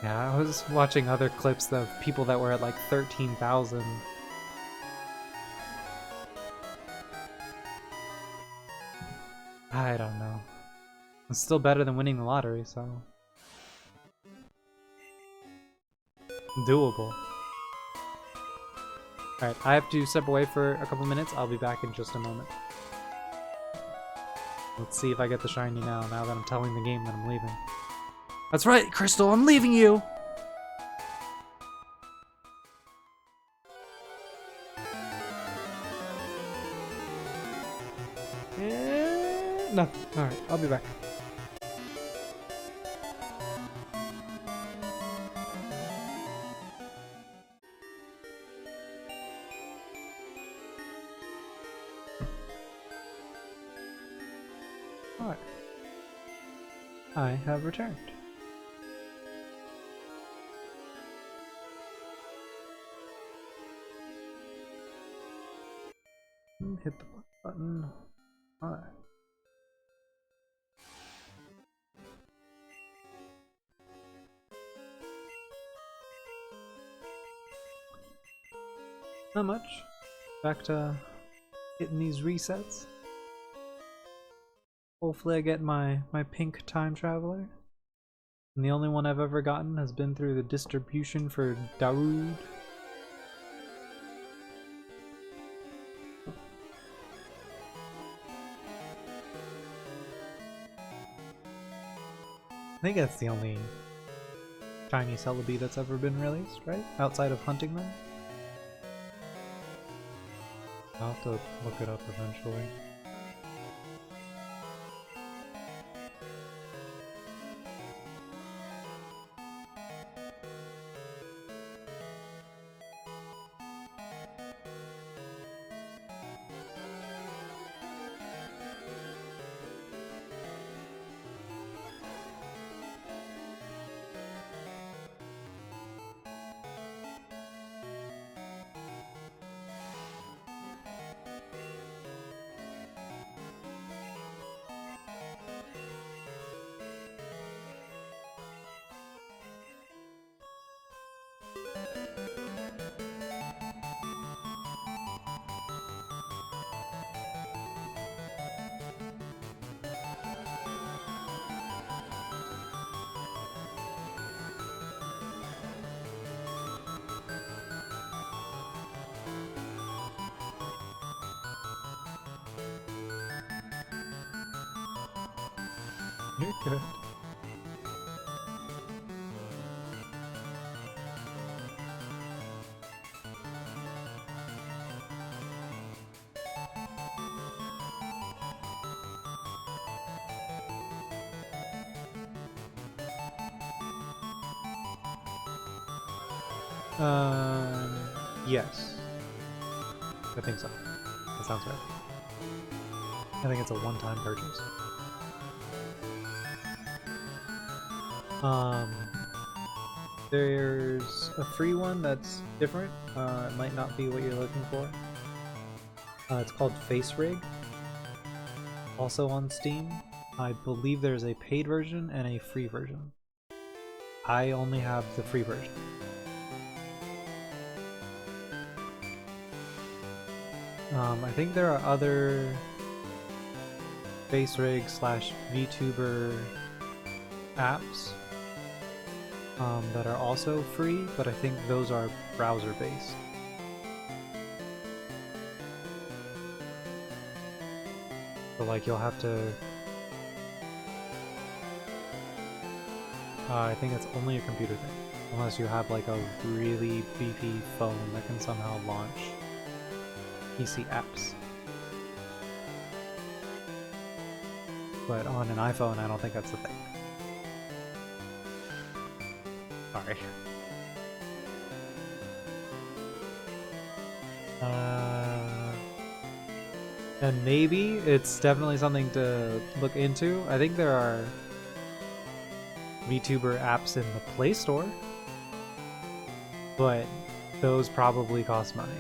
Yeah, I was watching other clips of people that were at like 13,000. I don't know. It's still better than winning the lottery, so... doable. Alright, I have to step away for a couple minutes. I'll be back in just a moment. Let's see if I get the shiny now that I'm telling the game that I'm leaving. That's right, Crystal, I'm leaving you! No. Alright, I'll be back. Alright. I have returned. Hit the button. Alright. Not much. Back to hitting these resets. Hopefully I get my pink time traveler. And the only one I've ever gotten has been through the distribution for Darude. think that's the only shiny Celebi that's ever been released, right? Outside of hunting them? I'll have to look it up eventually. You're good. Yes. I think so. That sounds right. I think it's a one-time purchase. There's a free one that's different. It might not be what you're looking for. It's called Face Rig. Also on Steam. I believe there's a paid version and a free version. I only have the free version. I think there are other Face Rig / Vtuber apps that are also free, but I think those are browser based. So like you'll have to I think it's only a computer thing, unless you have like a really beefy phone that can somehow launch PC apps. But on an iPhone, I don't think that's the thing. Sorry. And maybe it's definitely something to look into. I think there are VTuber apps in the Play Store, but those probably cost money.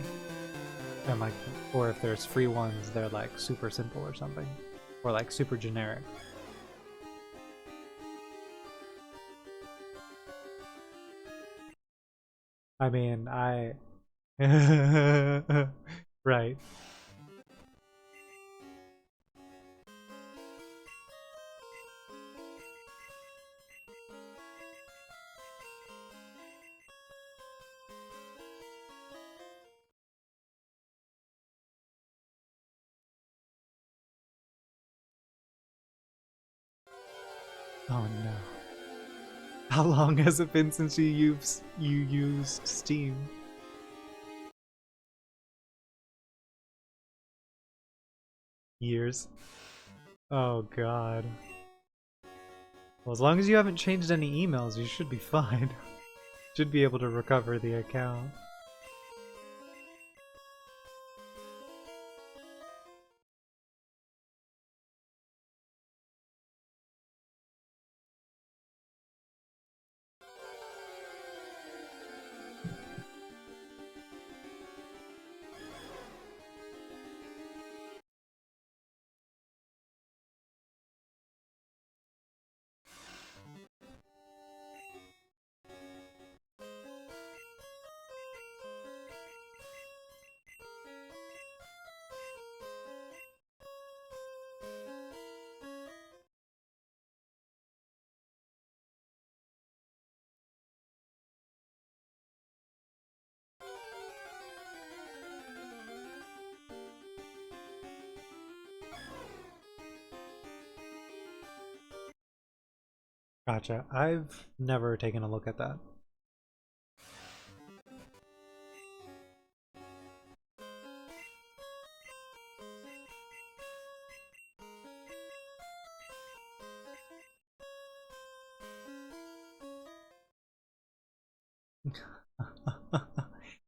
And like, or if there's free ones, they're like super simple or something, or like super generic. I mean, right. Oh no. How long has it been since you used Steam? Years. Oh god. Well, as long as you haven't changed any emails, you should be fine. Should be able to recover the account. Gotcha. I've never taken a look at that.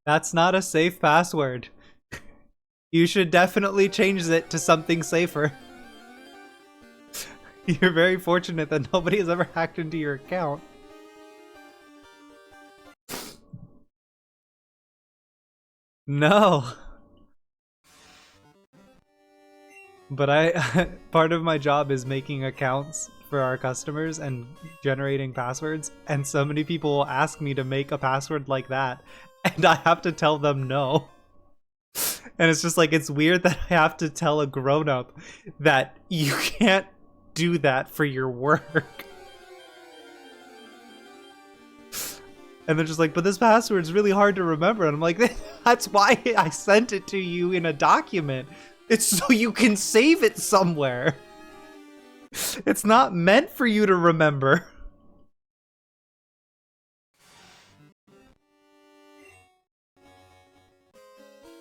That's not a safe password. You should definitely change it to something safer. You're very fortunate that nobody has ever hacked into your account. No. But part of my job is making accounts for our customers and generating passwords, and so many people will ask me to make a password like that, and I have to tell them no. And it's just like, it's weird that I have to tell a grown-up that you can't do that for your work. And they're just like, but this password's really hard to remember. And I'm like, that's why I sent it to you in a document. It's so you can save it somewhere. It's not meant for you to remember.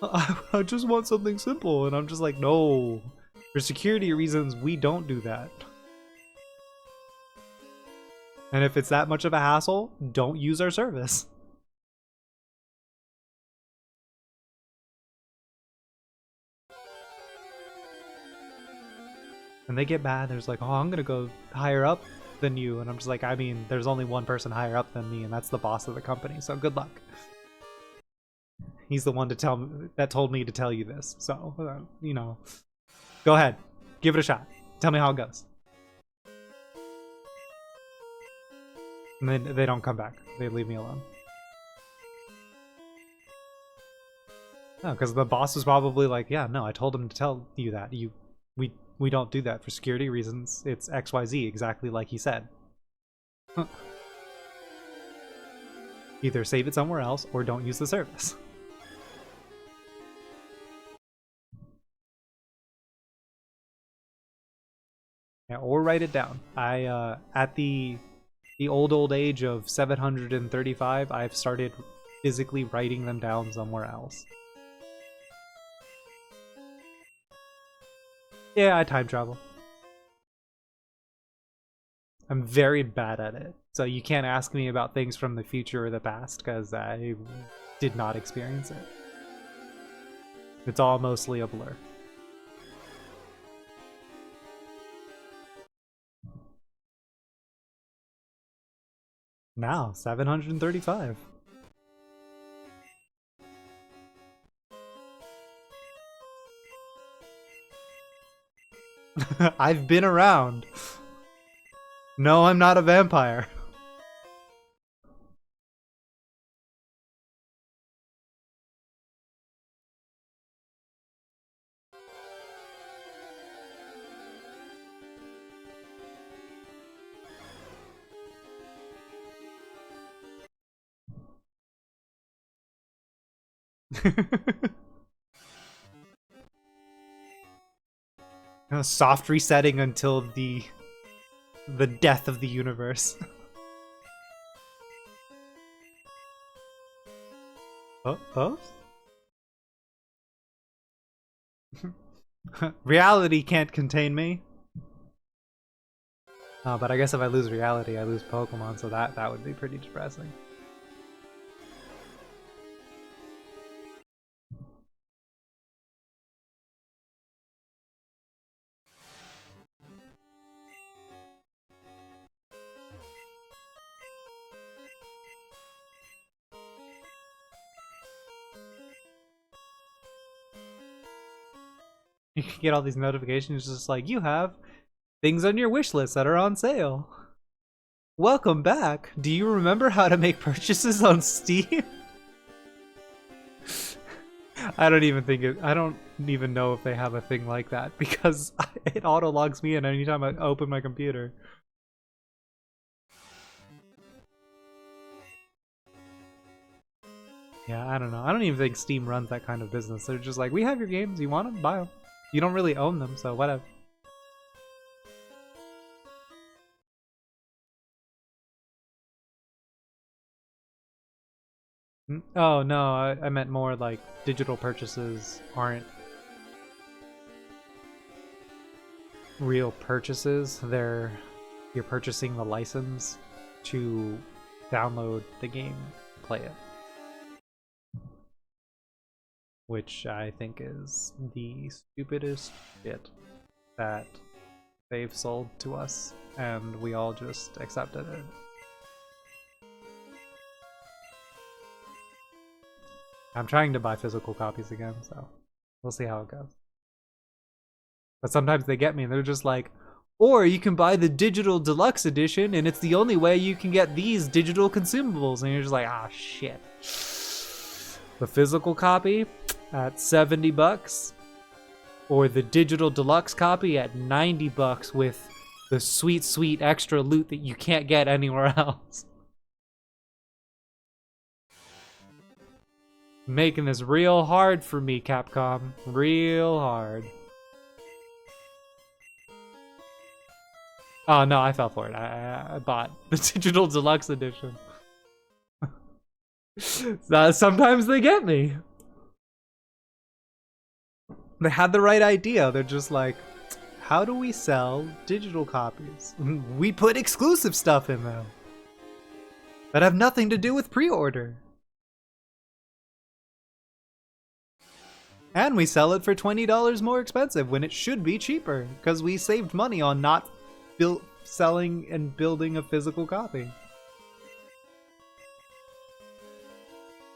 I just want something simple. And I'm just like, no. For security reasons, we don't do that. And if it's that much of a hassle, don't use our service. And they get mad. There's like, oh, I'm gonna go higher up than you. And I'm just like, I mean, there's only one person higher up than me, and that's the boss of the company. So good luck. He's the one that told me to tell you this. So, you know, go ahead, give it a shot. Tell me how it goes. And then they don't come back. They leave me alone. No, because the boss was probably like, yeah, no, I told him to tell you that. We don't do that for security reasons. It's XYZ, exactly like he said. Either save it somewhere else or don't use the service. Yeah, or write it down. I at the old age of 735, I've started physically writing them down somewhere else. Yeah, I time travel. I'm very bad at it. So you can't ask me about things from the future or the past because I did not experience it. It's all mostly a blur. Now, 735. I've been around. No, I'm not a vampire. Soft resetting until the death of the universe. Oh, both? Reality can't contain me. But I guess if I lose reality, I lose Pokemon, so that would be pretty depressing. You can get all these notifications just like, you have things on your wish list that are on sale. Welcome back. Do you remember how to make purchases on Steam? I don't even know if they have a thing like that because it auto logs me in anytime I open my computer. Yeah, I don't know. I don't even think Steam runs that kind of business. They're just like, we have your games. You want them? Buy them. You don't really own them, so whatever. Oh no, I meant more like digital purchases aren't real purchases. You're purchasing the license to download the game, play it. Which I think is the stupidest shit that they've sold to us, and we all just accepted it. I'm trying to buy physical copies again, so we'll see how it goes. But sometimes they get me and they're just like, or you can buy the digital deluxe edition and it's the only way you can get these digital consumables. And you're just like, ah, shit. The physical copy at 70 bucks or the digital deluxe copy at 90 bucks with the sweet, sweet extra loot that you can't get anywhere else. Making this real hard for me, Capcom. Real hard. Oh no, I fell for it. I bought the digital deluxe edition. Sometimes they get me. They had the right idea. They're just like, how do we sell digital copies? We put exclusive stuff in them that have nothing to do with pre-order. And we sell it for $20 more expensive when it should be cheaper because we saved money on not selling and building a physical copy.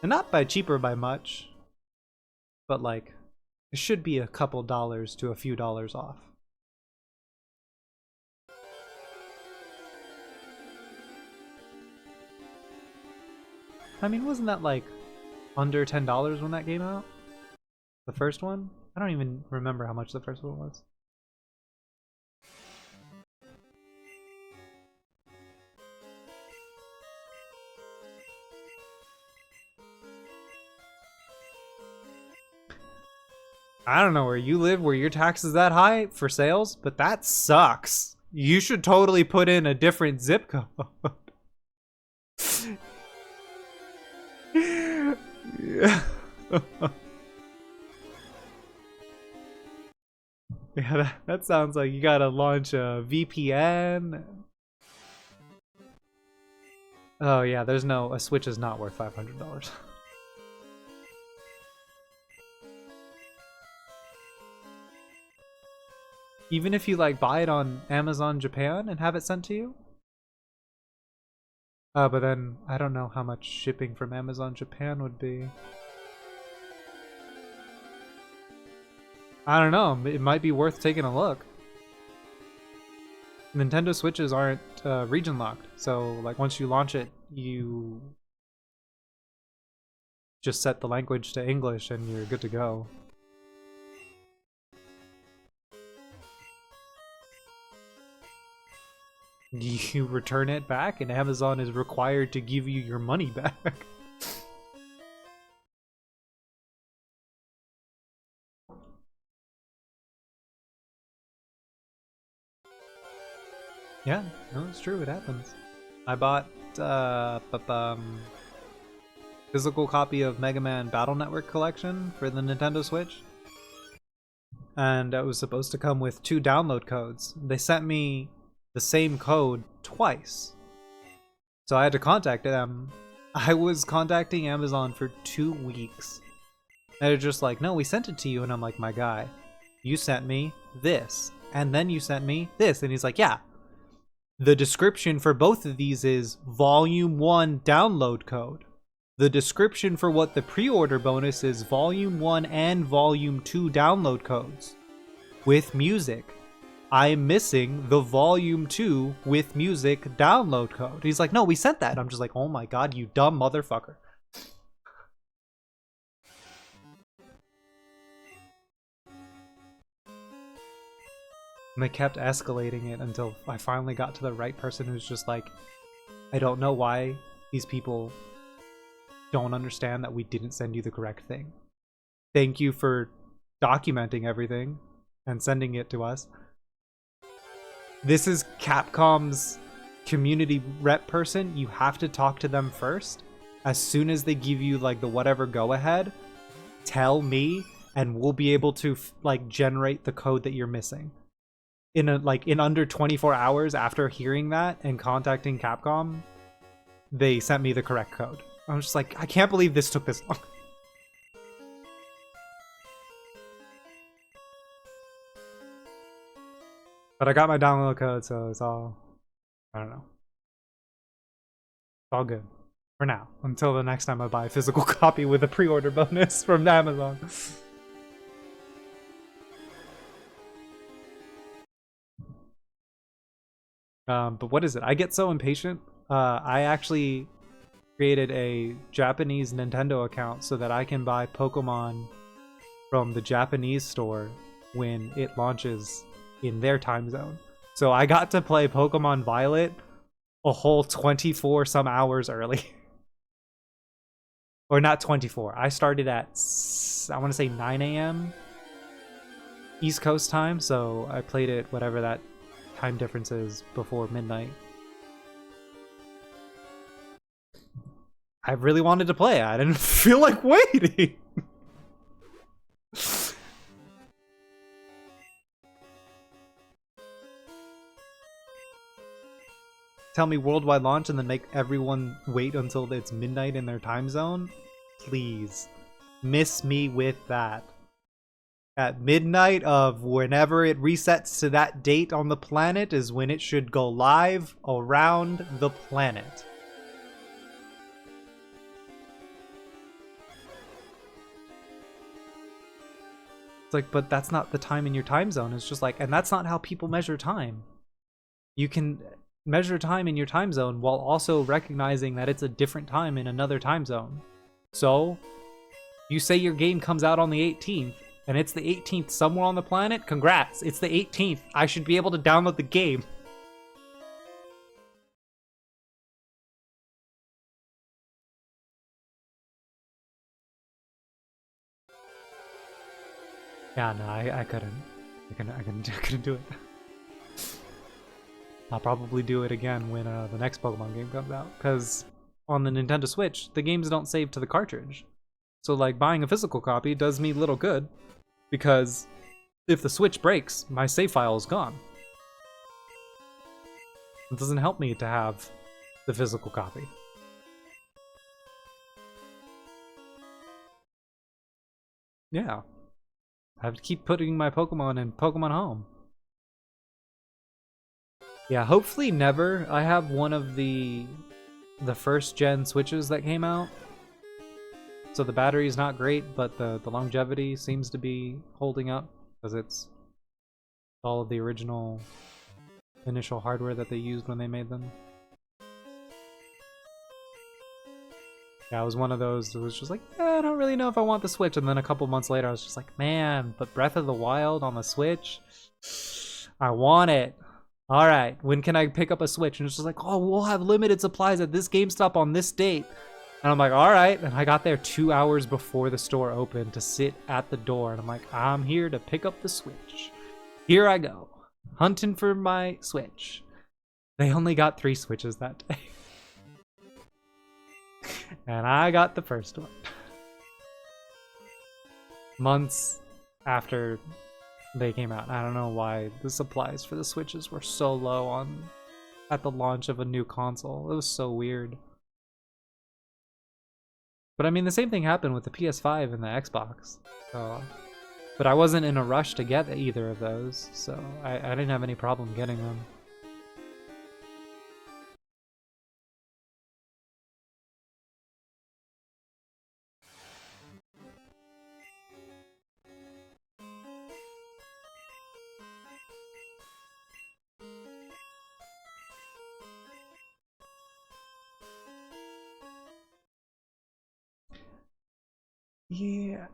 And not by cheaper by much, but like it should be a couple dollars to a few dollars off. I mean, wasn't that like under $10 when that came out? The first one? I don't even remember how much the first one was. I don't know where you live, where your tax is that high for sales, but that sucks. You should totally put in a different zip code. Yeah. Yeah, that sounds like you gotta launch a VPN. Oh yeah, a Switch is not worth $500. Even if you like buy it on Amazon Japan and have it sent to you? But then I don't know how much shipping from Amazon Japan would be. I don't know, it might be worth taking a look. Nintendo Switches aren't region locked, so like once you launch it, you just set the language to English and you're good to go. You return it back and Amazon is required to give you your money back. Yeah, no, it's true, it happens. I bought physical copy of Mega Man Battle Network Collection for the Nintendo Switch. And it was supposed to come with 2 download codes. They sent me the same code twice. So I had to contact them. I was contacting Amazon for 2 weeks. They're just like, no, we sent it to you. And I'm like, my guy, you sent me this. And then you sent me this. And he's like, yeah. The description for both of these is Volume 1 download code. The description for what the pre-order bonus is Volume 1 and Volume 2 download codes with music. I'm missing the Volume 2 with music download code. He's like, no, we sent that. I'm just like, oh my god, you dumb motherfucker. And they kept escalating it until I finally got to the right person who's just like, I don't know why these people don't understand that we didn't send you the correct thing. Thank you for documenting everything and sending it to us. This is Capcom's community rep person. You have to talk to them first. as soon as they give you like the whatever go ahead, tell me and we'll be able to like generate the code that you're missing. In under 24 hours after hearing that and contacting Capcom, they sent me the correct code. I was just like, I can't believe this took this long. But I got my download code, so it's all, I don't know. It's all good. For now. Until the next time I buy a physical copy with a pre-order bonus from Amazon. But what is it? I get so impatient. I actually created a Japanese Nintendo account so that I can buy Pokemon from the Japanese store when it launches in their time zone. So I got to play Pokemon Violet a whole 24 some hours early. Or not 24. I started at, I want to say 9 a.m. East Coast time, so I played it whatever that time difference is before midnight. I really wanted to play it. I didn't feel like waiting. Tell me worldwide launch and then make everyone wait until it's midnight in their time zone? Please. Miss me with that. At midnight of whenever it resets to that date on the planet is when it should go live around the planet. It's like, but that's not the time in your time zone. It's just like, and that's not how people measure time. You can measure time in your time zone while also recognizing that it's a different time in another time zone. So, you say your game comes out on the 18th, and it's the 18th somewhere on the planet? Congrats, it's the 18th. I should be able to download the game. Yeah, no, I couldn't. I couldn't do it. I'll probably do it again when the next Pokemon game comes out, because on the Nintendo Switch, the games don't save to the cartridge. So like buying a physical copy does me little good, because if the Switch breaks, my save file is gone. It doesn't help me to have the physical copy. Yeah. I have to keep putting my Pokemon in Pokemon Home. Yeah, hopefully never. I have one of the first gen Switches that came out. So the battery is not great, but the longevity seems to be holding up because it's all of the original initial hardware that they used when they made them. Yeah, I was one of those that was just like, I don't really know if I want the Switch. And then a couple months later, I was just like, man, but Breath of the Wild on the Switch? I want it. All right, when can I pick up a Switch? And it's just like, oh, we'll have limited supplies at this GameStop on this date. And I'm like, all right. And I got there 2 hours before the store opened to sit at the door. And I'm like, I'm here to pick up the Switch. Here I go, hunting for my Switch. They only got 3 Switches that day. And I got the first one. Months after they came out. I don't know why the supplies for the Switches were so low at the launch of a new console. It was so weird. But I mean, the same thing happened with the PS5 and the Xbox. But I wasn't in a rush to get either of those, so I didn't have any problem getting them. Yeah.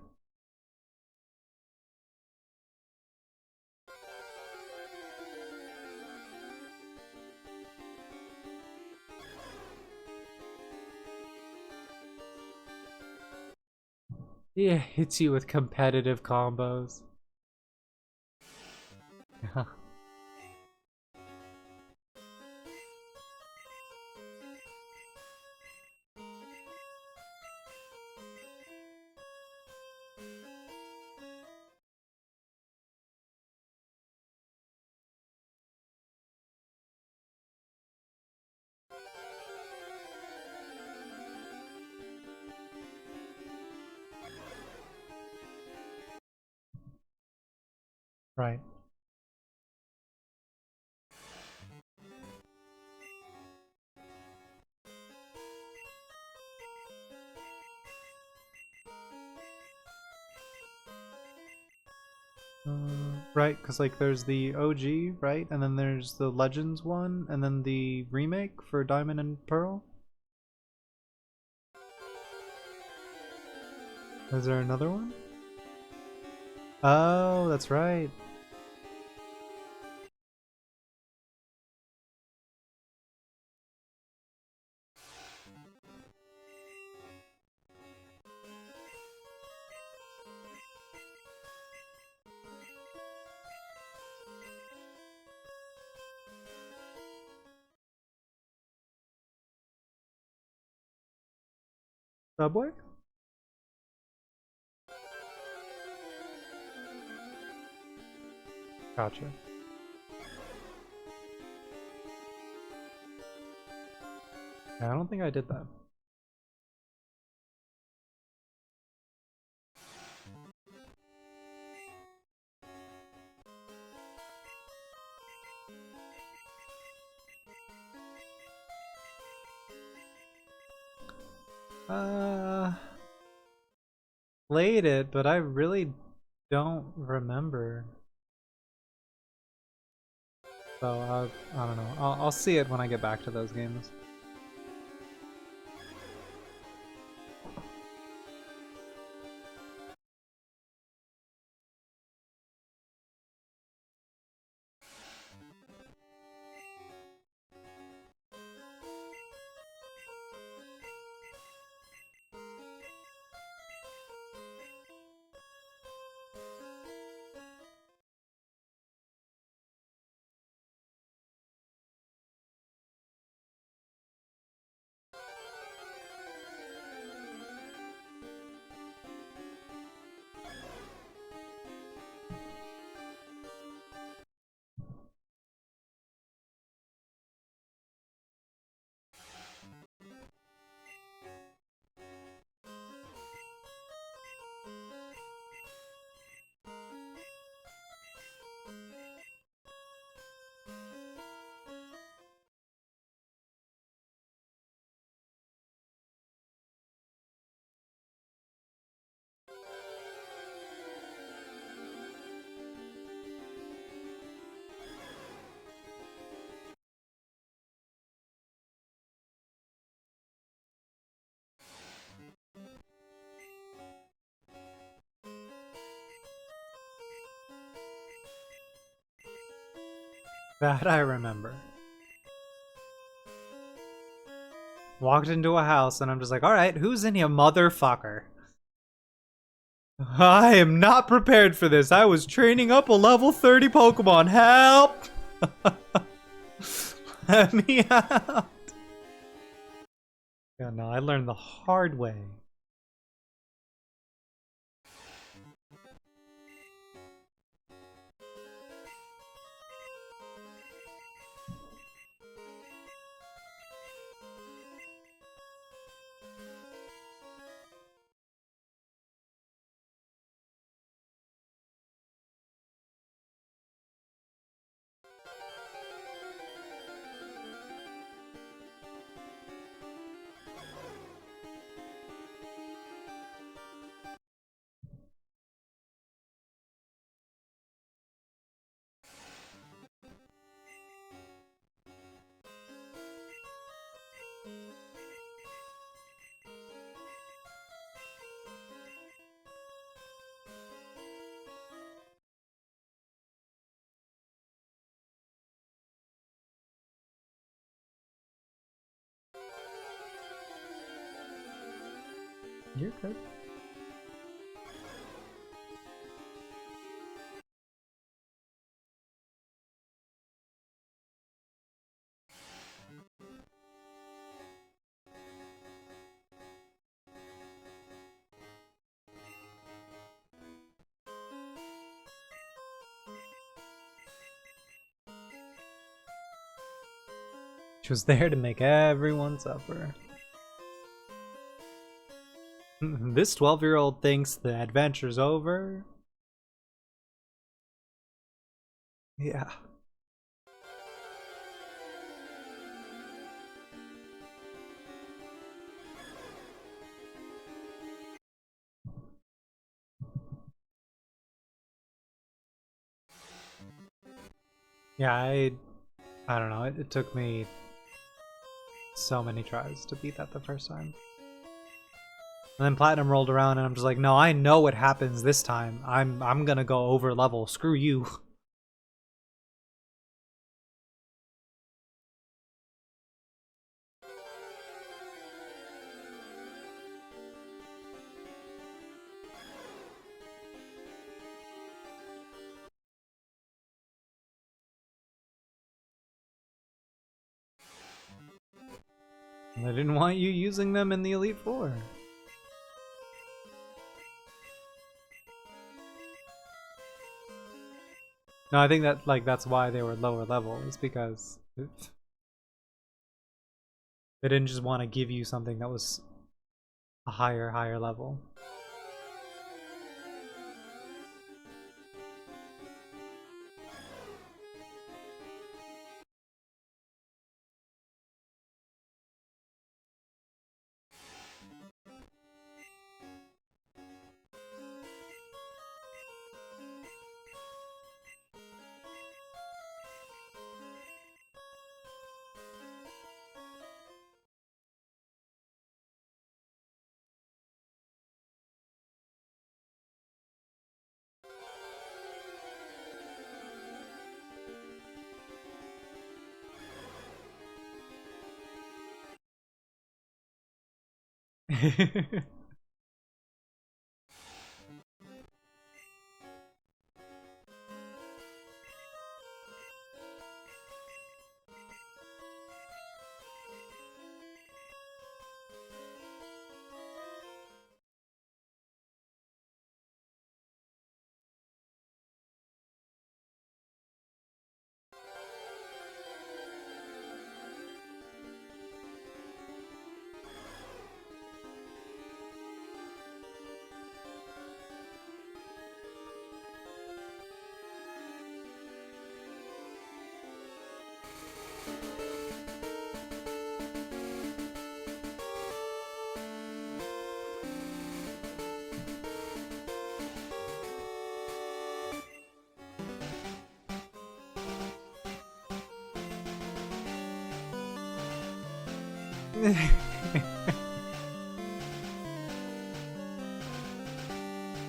Yeah, hits you with competitive combos. Right. Right, because like there's the OG, right? And then there's the Legends one, and then the remake for Diamond and Pearl. Is there another one? Oh, that's right. Subway? Gotcha. Yeah, I don't think I did that. Played it, but I really don't remember. So I don't know. I'll see it when I get back to those games. That I remember. Walked into a house and I'm just like, alright, who's in here, motherfucker? I am not prepared for this. I was training up a level 30 Pokemon. Help! Let me out. Yeah, no, I learned the hard way. You're good. She was there to make everyone suffer. This 12-year-old thinks the adventure's over. Yeah. Yeah, I don't know. It took me so many tries to beat that the first time. And then Platinum rolled around and I'm just like, no, I know what happens this time. I'm gonna go over level. Screw you. I didn't want you using them in the Elite Four. No, I think that that's why they were lower level, is because they didn't just want to give you something that was a higher level.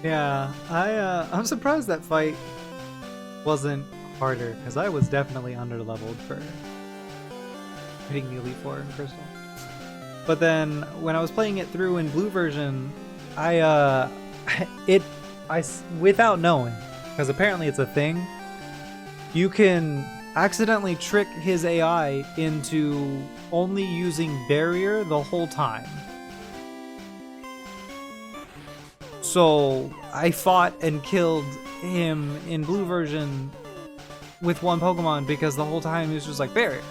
Yeah, I'm surprised that fight wasn't harder, because I was definitely under-leveled for hitting the Elite Four in Crystal. But then when I was playing it through in blue version, I without knowing, because apparently it's a thing, you can accidentally trick his AI into only using barrier the whole time. So I fought and killed him in blue version with one Pokemon because the whole time he was just like barrier,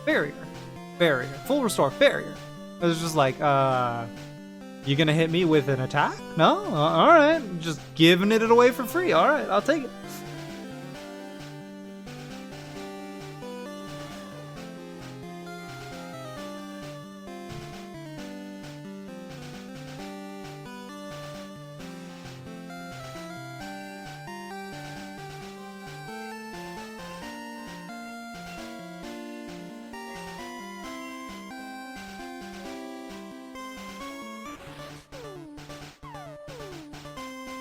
barrier, barrier, full restore, barrier. It was just like, you gonna hit me with an attack? No? Alright, just giving it away for free. Alright, I'll take it.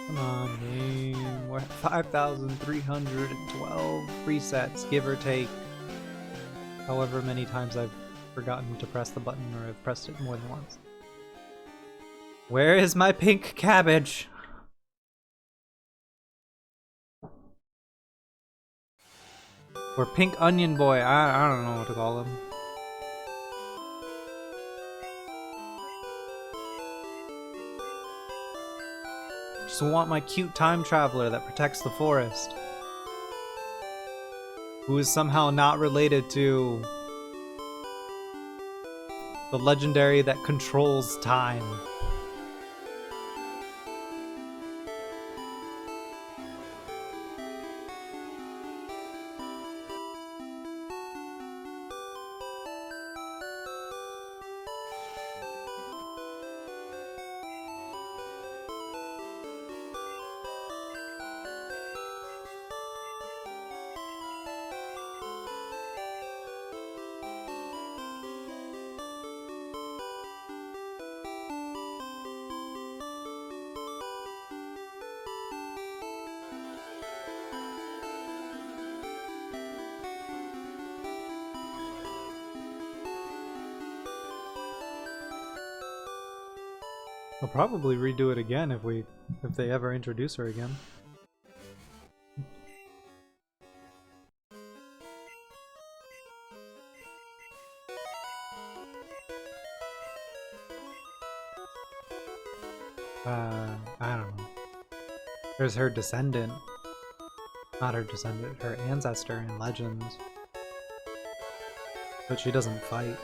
Come on, game. We're at 5,312 resets, give or take. However many times I've forgotten to press the button or I've pressed it more than once. Where is my pink cabbage? Or pink onion boy, I don't know what to call him. Just want my cute time traveler that protects the forest. Who is somehow not related to the legendary that controls time. I'll probably redo it again if they ever introduce her again. I don't know. There's her descendant. Not her descendant, her ancestor in Legends. But she doesn't fight.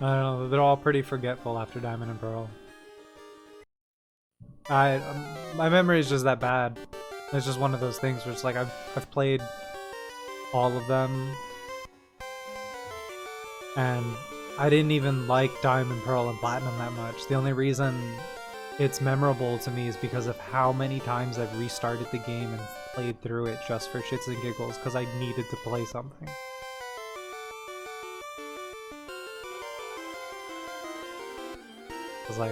I don't know, they're all pretty forgetful after Diamond and Pearl. My memory is just that bad. It's just one of those things where it's like I've played all of them, and I didn't even like Diamond, Pearl, and Platinum that much. The only reason it's memorable to me is because of how many times I've restarted the game and played through it just for shits and giggles because I needed to play something. Like,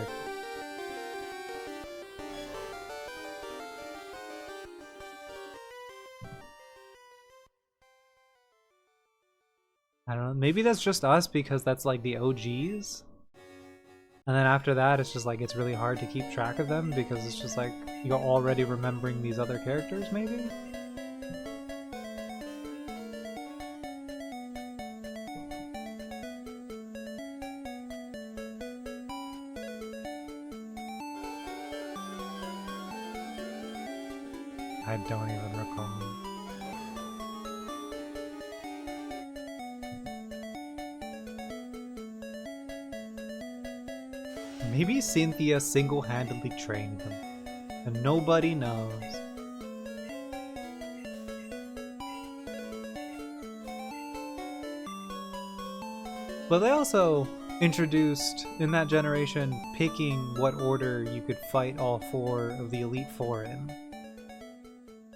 I don't know, maybe that's just us because that's like the OGs, and then after that it's just like it's really hard to keep track of them because it's just like you're already remembering these other characters, maybe? I don't even recall. Maybe Cynthia single-handedly trained them, and nobody knows. But they also introduced, in that generation, picking what order you could fight all 4 of the Elite Four in,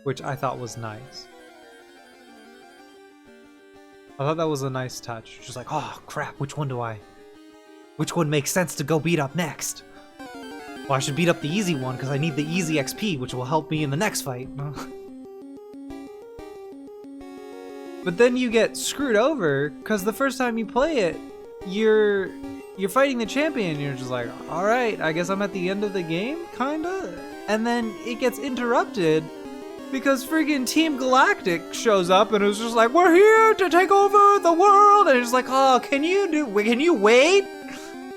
which I thought was nice. I thought that was a nice touch. Just like, oh crap, which one makes sense to go beat up next? Well, I should beat up the easy one because I need the easy XP, which will help me in the next fight. But then you get screwed over because the first time you play it, you're fighting the champion and you're just like, alright, I guess I'm at the end of the game, kinda? And then it gets interrupted because freaking Team Galactic shows up and it's just like, we're here to take over the world, and it's like, oh, can you wait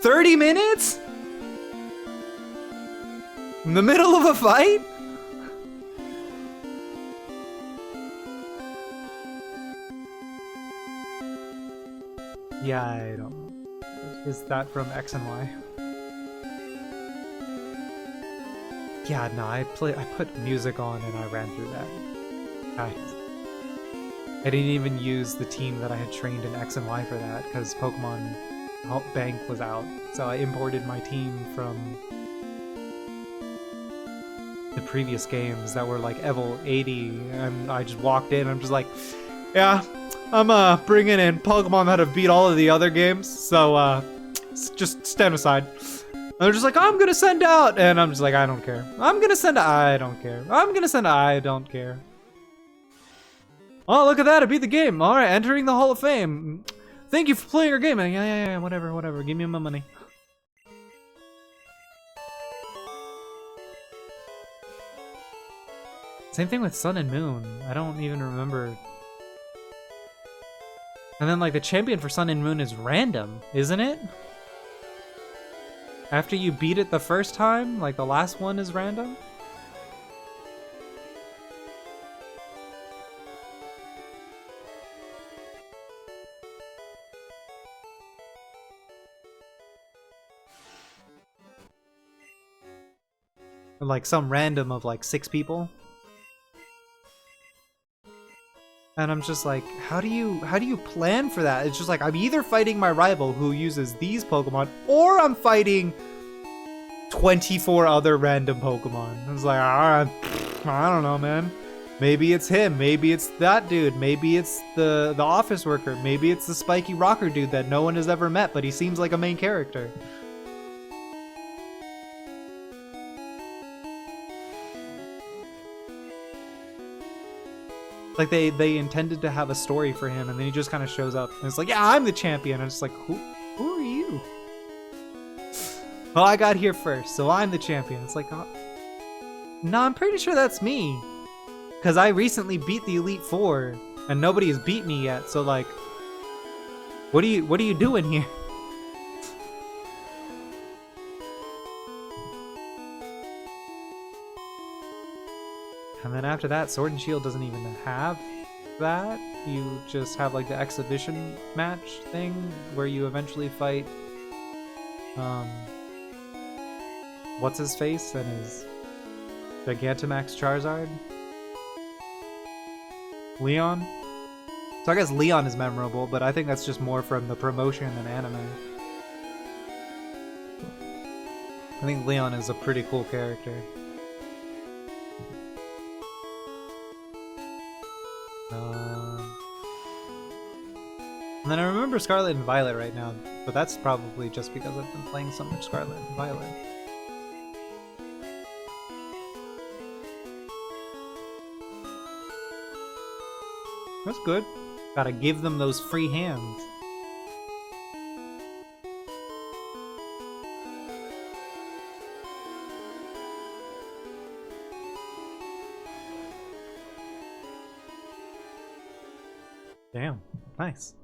30 minutes? In the middle of a fight? Yeah, I don't know. Is that from X and Y? Yeah, no, I put music on and I ran through that. I didn't even use the team that I had trained in X and Y for that, because Pokemon Bank was out. So I imported my team from the previous games that were like Evo 80, and I just walked in and I'm just like, yeah, I'm bringing in Pokemon that have beat all of the other games, so just stand aside. And they're just like, I'm gonna send out, and I'm just like, I don't care. I'm gonna send out, I don't care. I'm gonna send out, I don't care. Oh, look at that, I beat the game. Alright, entering the Hall of Fame. Thank you for playing our game. Yeah, whatever, give me my money. Same thing with Sun and Moon. I don't even remember. And then, like, the champion for Sun and Moon is random, isn't it? After you beat it the first time, like, the last one is random? Or, like, some random of, like, 6 people? And I'm just like, how do you plan for that? It's just like, I'm either fighting my rival who uses these Pokemon, or I'm fighting 24 other random Pokemon. I was like, I don't know, man. Maybe it's him. Maybe it's that dude. Maybe it's the office worker. Maybe it's the spiky rocker dude that no one has ever met, but he seems like a main character. Like, they intended to have a story for him, and then he just kind of shows up. And it's like, yeah, I'm the champion. And it's like, who are you? Well, I got here first, so I'm the champion. It's like, oh. No, I'm pretty sure that's me. Because I recently beat the Elite Four, and nobody has beat me yet. So, like, what are you doing here? And then after that, Sword and Shield doesn't even have that. You just have, like, the exhibition match thing where you eventually fight what's his face and his Gigantamax Charizard? Leon? So I guess Leon is memorable, but I think that's just more from the promotion than anime. I think Leon is a pretty cool character. And then I remember Scarlet and Violet right now, but that's probably just because I've been playing so much Scarlet and Violet. That's good. Gotta give them those free hands. Damn, nice.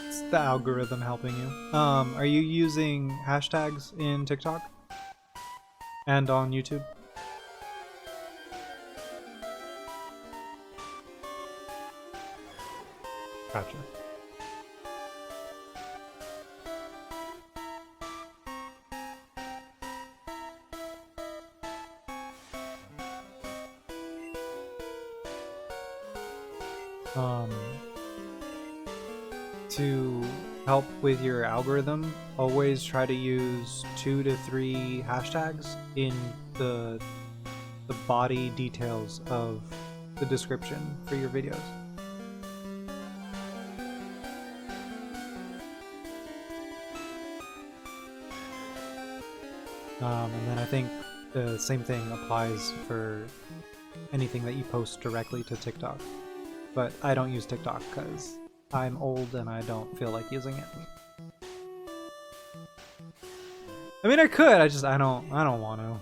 It's the algorithm helping you. Are you using hashtags in TikTok? And on YouTube? Gotcha. Um, to help with your algorithm, always try to use 2 to 3 hashtags in the body details of the description for your videos. And then I think the same thing applies for anything that you post directly to TikTok. But I don't use TikTok because I'm old and I don't feel like using it. I mean, I could. I don't want to.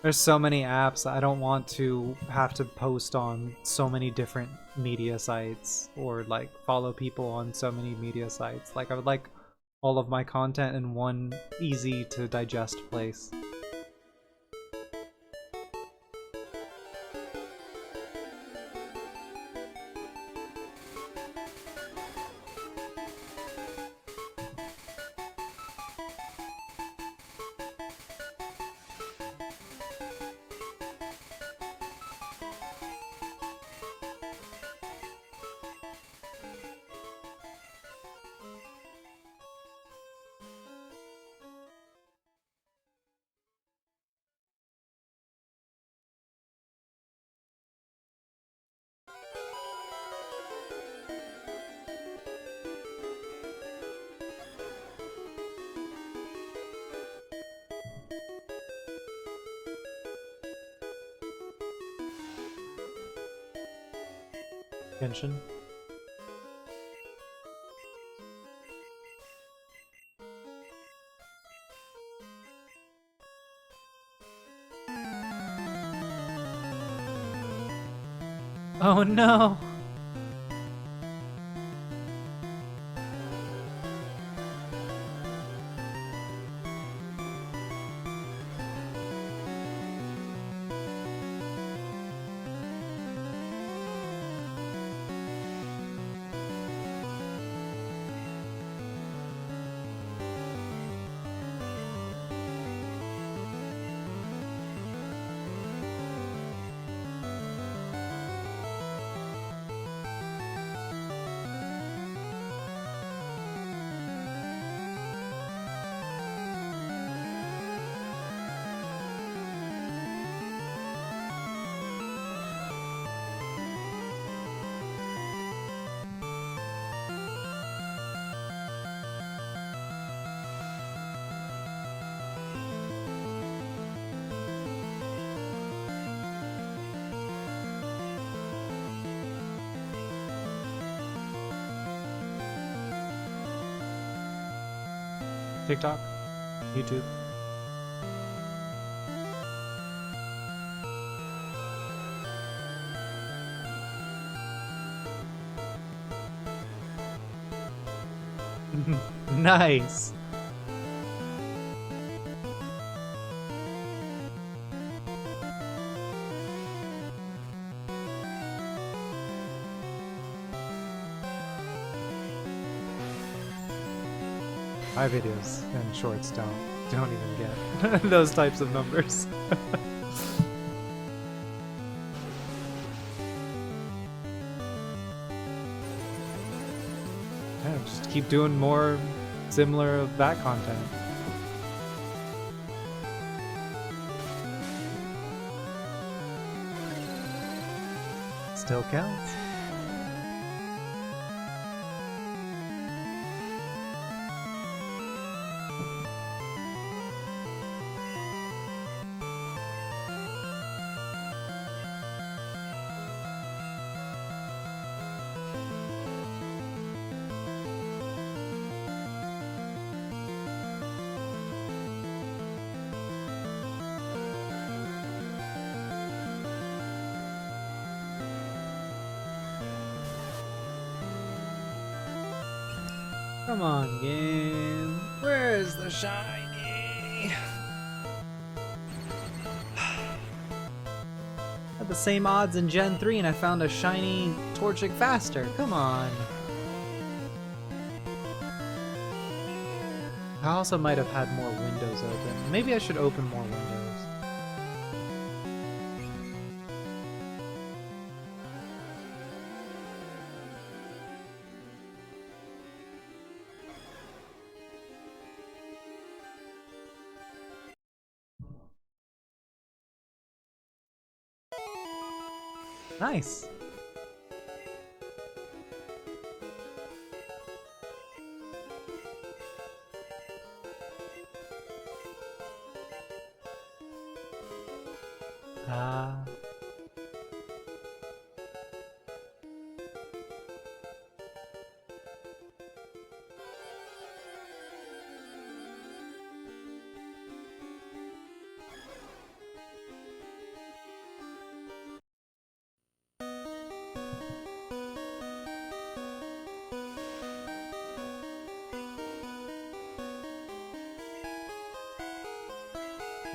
There's so many apps. I don't want to have to post on so many different media sites or like follow people on so many media sites. Like I would like all of my content in one easy to digest place. Genshin. Oh no! TikTok, YouTube. Nice. My videos and shorts don't even get those types of numbers. Yeah, just keep doing more similar of that content. Still counts. Come on, game. Where's the shiny? Had the same odds in Gen 3 and I found a shiny Torchic faster. Come on. I also might have had more windows open. Maybe I should open more windows. Nice. Ah.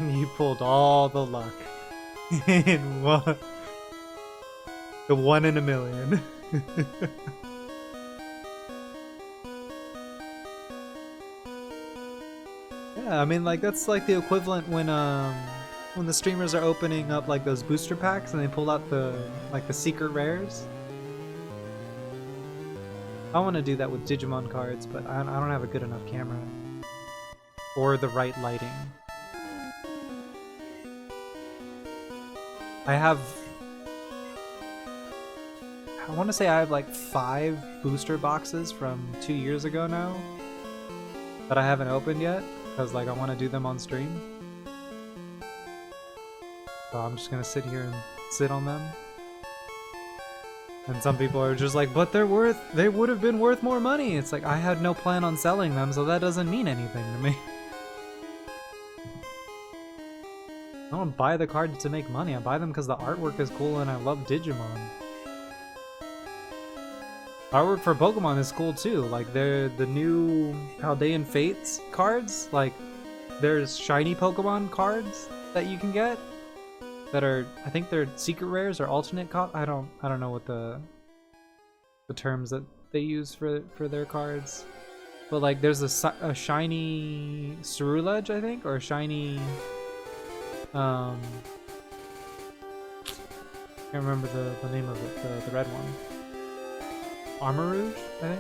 You pulled all the luck in one. The 1 in a million. Yeah, I mean, like, that's like the equivalent when the streamers are opening up like those booster packs and they pull out the secret rares. I want to do that with Digimon cards, but I don't have a good enough camera or the right lighting. I want to say I have like 5 booster boxes from 2 years ago now that I haven't opened yet because like I want to do them on stream. So I'm just gonna sit here and sit on them. And some people are just like, but they would have been worth more money. It's like, I had no plan on selling them, so that doesn't mean anything to me. I don't buy the cards to make money. I buy them because the artwork is cool and I love Digimon. Artwork for Pokemon is cool too. Like, they're the new Paldean Fates cards. Like, there's shiny Pokemon cards that you can get that are, I think they're secret rares or alternate I don't know what the terms that they use for their cards. But like, there's a shiny Cerulege, I think, or a shiny can't remember the name of it, the red one. Armarouge, I think.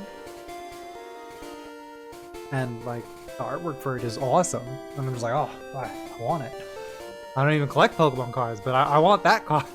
And like, the artwork for it is awesome. And I'm just like, oh, I want it. I don't even collect Pokemon cards, but I want that card.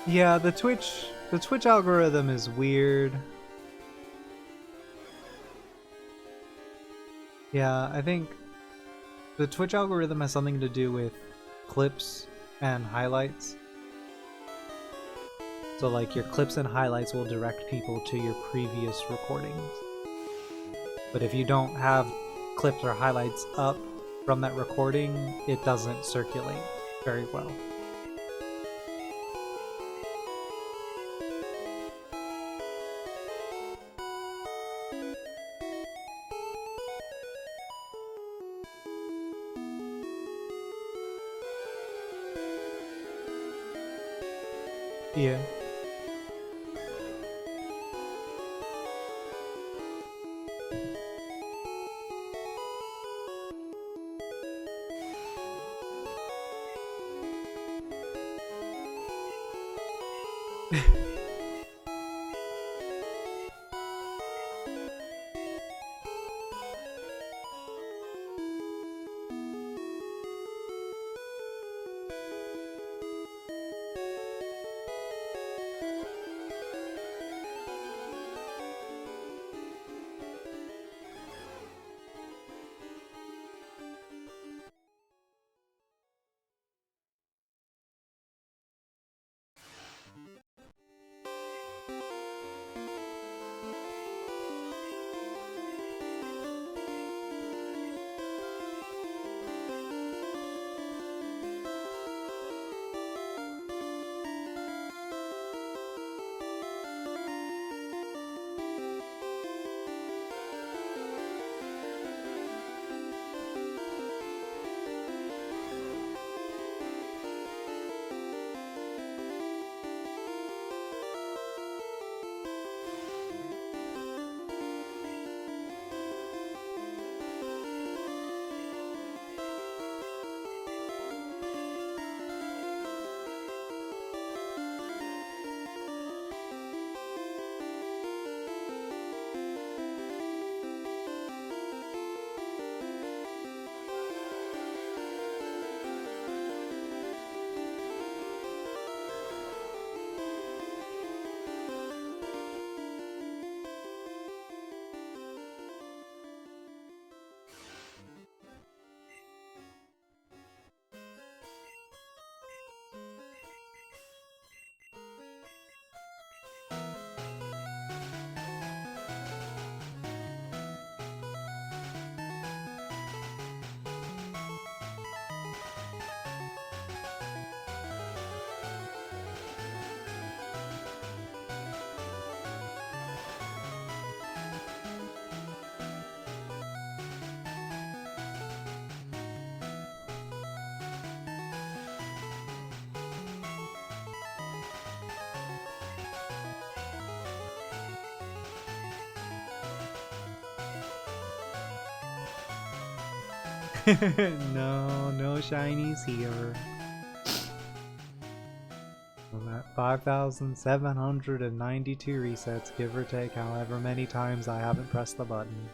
Yeah, the Twitch algorithm is weird. Yeah, I think the Twitch algorithm has something to do with clips and highlights. So like, your clips and highlights will direct people to your previous recordings. But if you don't have clips or highlights up from that recording, it doesn't circulate very well. Yeah. No shinies here. I'm at 5,792 resets, give or take however many times I haven't pressed the button.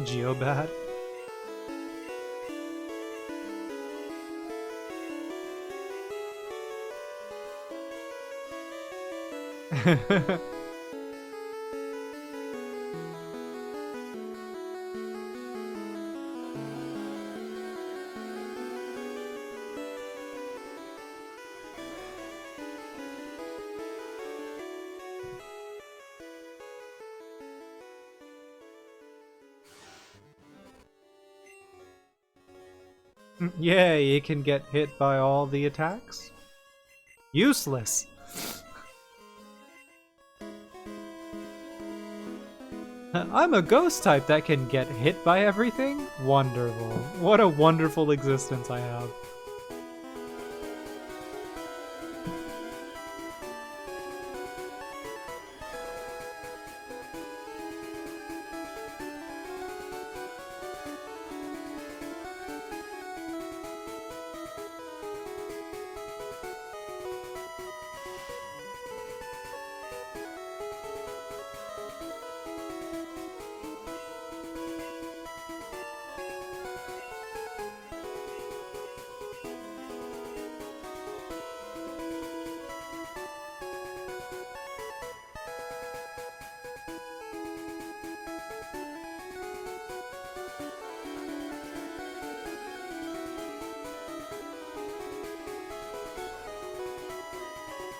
Geobat. Yay, it can get hit by all the attacks? Useless! I'm a ghost type that can get hit by everything? Wonderful. What a wonderful existence I have.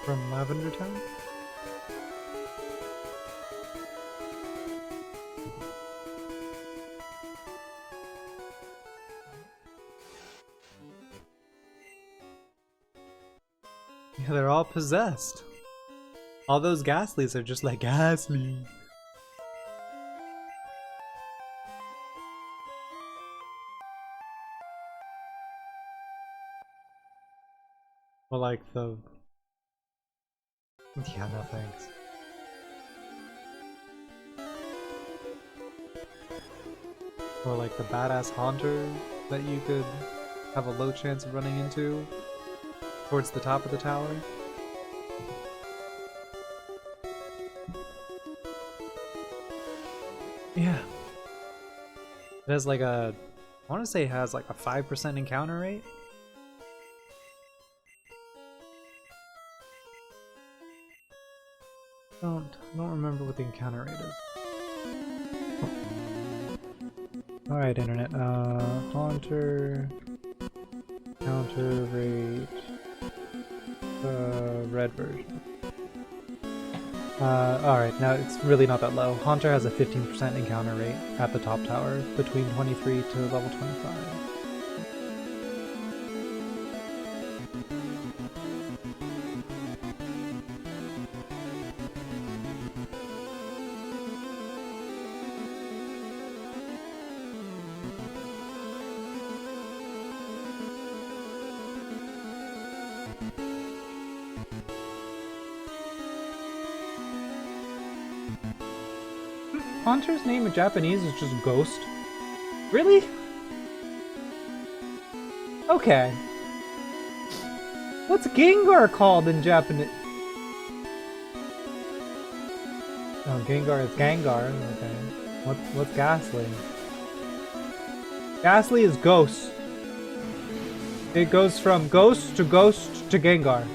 From Lavender Town? Yeah, they're all possessed. All those Ghastlies are just like, Ghastly. Well, like the... Yeah, no thanks. Or like the badass Haunter that you could have a low chance of running into towards the top of the tower. Yeah. It has like a... I want to say it has like a 5% encounter rate. I don't remember what the encounter rate is. Alright, internet. Haunter. Counter rate. Red version. Alright, now it's really not that low. Haunter has a 15% encounter rate at the top tower, between 23 to level 25. Haunter's name in Japanese is just Ghost. Really? Okay. What's Gengar called in Japanese? Oh, Gengar is Gengar. Okay. What's Ghastly? Ghastly is Ghost. It goes from Ghost to Gengar.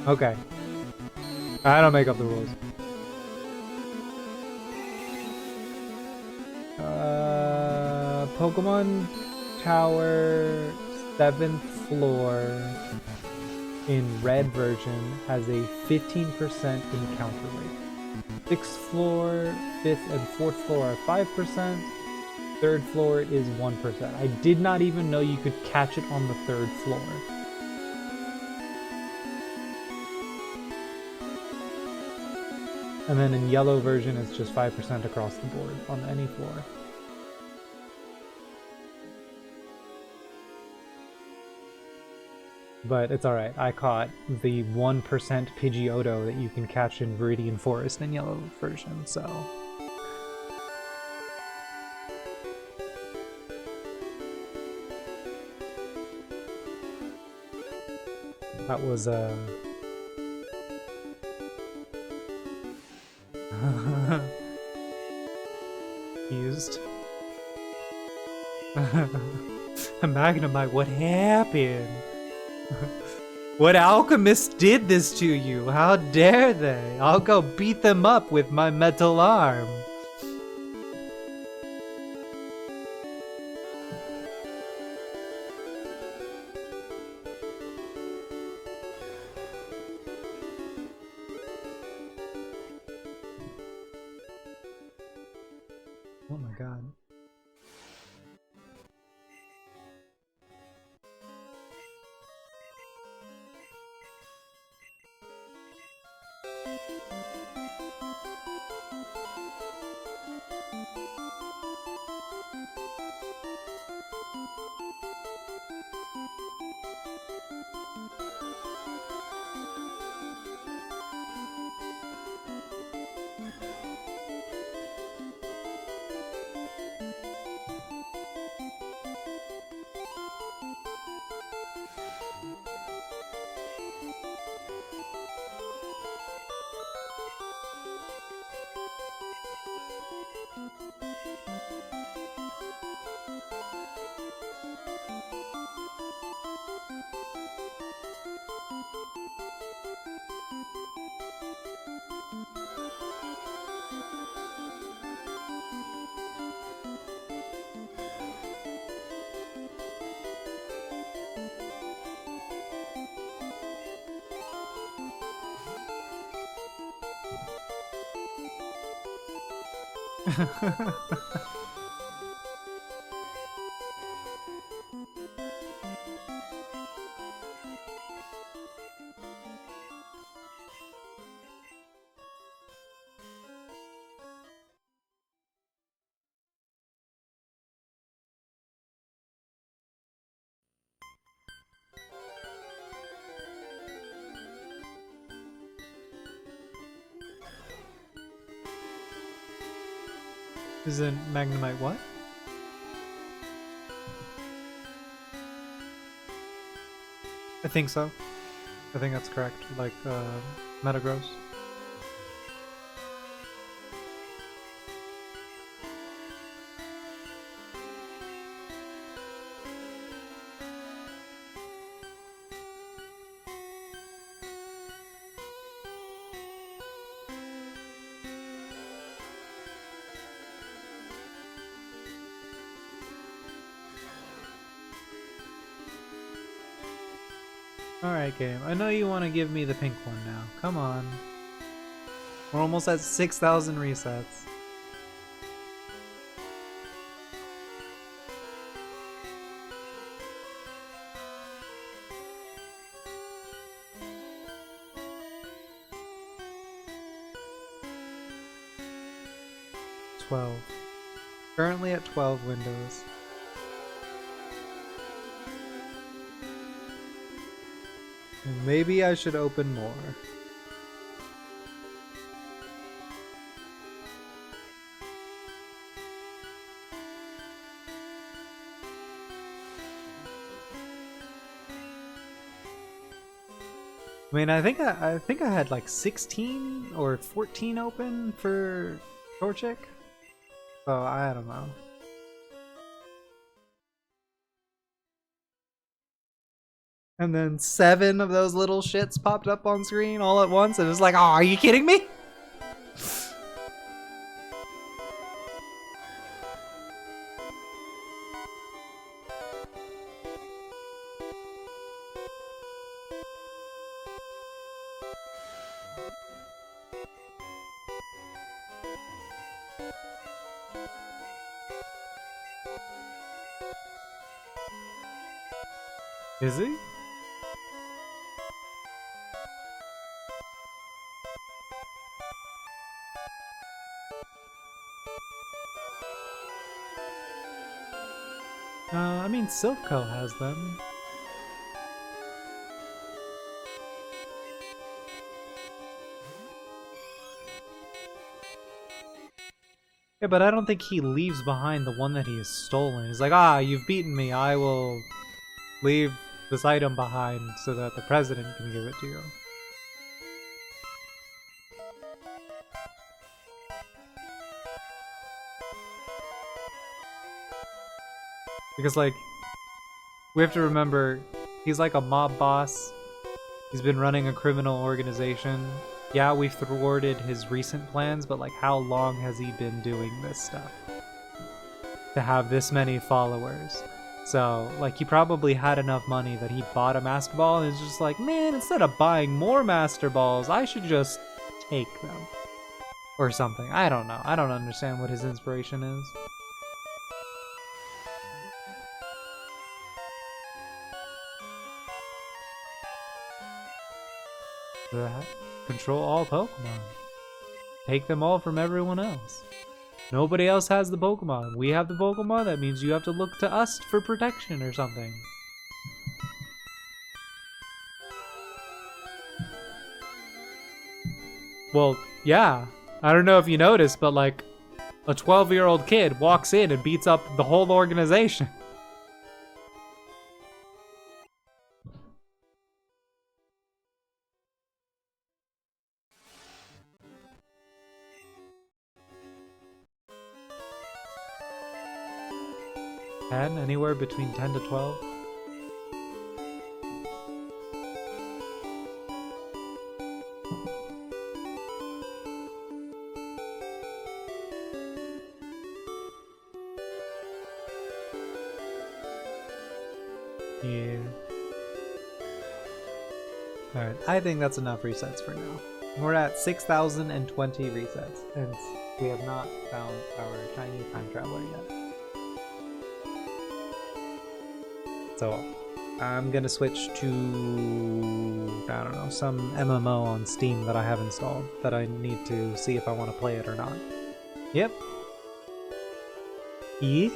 Okay. I don't make up the rules. Pokémon Tower 7th floor in red version has a 15% encounter rate. 6th floor, 5th and 4th floor are 5%. 3rd floor is 1%. I did not even know you could catch it on the 3rd floor. And then in yellow version, it's just 5% across the board on any floor. But it's alright, I caught the 1% Pidgeotto that you can catch in Viridian Forest in yellow version, so... That was, used. Magnemite, what happened? What alchemist did this to you? How dare they? I'll go beat them up with my metal arm. Oh my god. Isn't Magnemite what? I think so. I think that's correct. Like, Metagross. Alright, game. I know you want to give me the pink one now. Come on. We're almost at 6,000 resets. Currently at 12 windows. Maybe I should open more. I mean, I think I had like 16 or 14 open for Torchic. So I don't know. And then 7 of those little shits popped up on screen all at once, and it was like, oh, are you kidding me? Is he? I mean, Silpco has them. Yeah, but I don't think he leaves behind the one that he has stolen. He's like, ah, you've beaten me. I will leave this item behind so that the president can give it to you. Because, like, we have to remember, he's like a mob boss. He's been running a criminal organization. Yeah, we've thwarted his recent plans, but, like, how long has he been doing this stuff? To have this many followers. So, like, he probably had enough money that he bought a Master Ball and is just like, man, instead of buying more Master Balls, I should just take them. Or something. I don't know. I don't understand what his inspiration is. Control all Pokemon. Take them all from everyone else. Nobody else has the Pokemon. We have the Pokemon. That means you have to look to us for protection or something. Well, yeah. I don't know if you noticed, but like a 12-year-old kid walks in and beats up the whole organization. Anywhere between 10 to 12. Yeah. Alright, I think that's enough resets for now. We're at 6,020 resets, and we have not found our shiny time traveler yet. So I'm gonna switch to, I don't know, some MMO on Steam that I have installed that I need to see if I want to play it or not. Yep. E?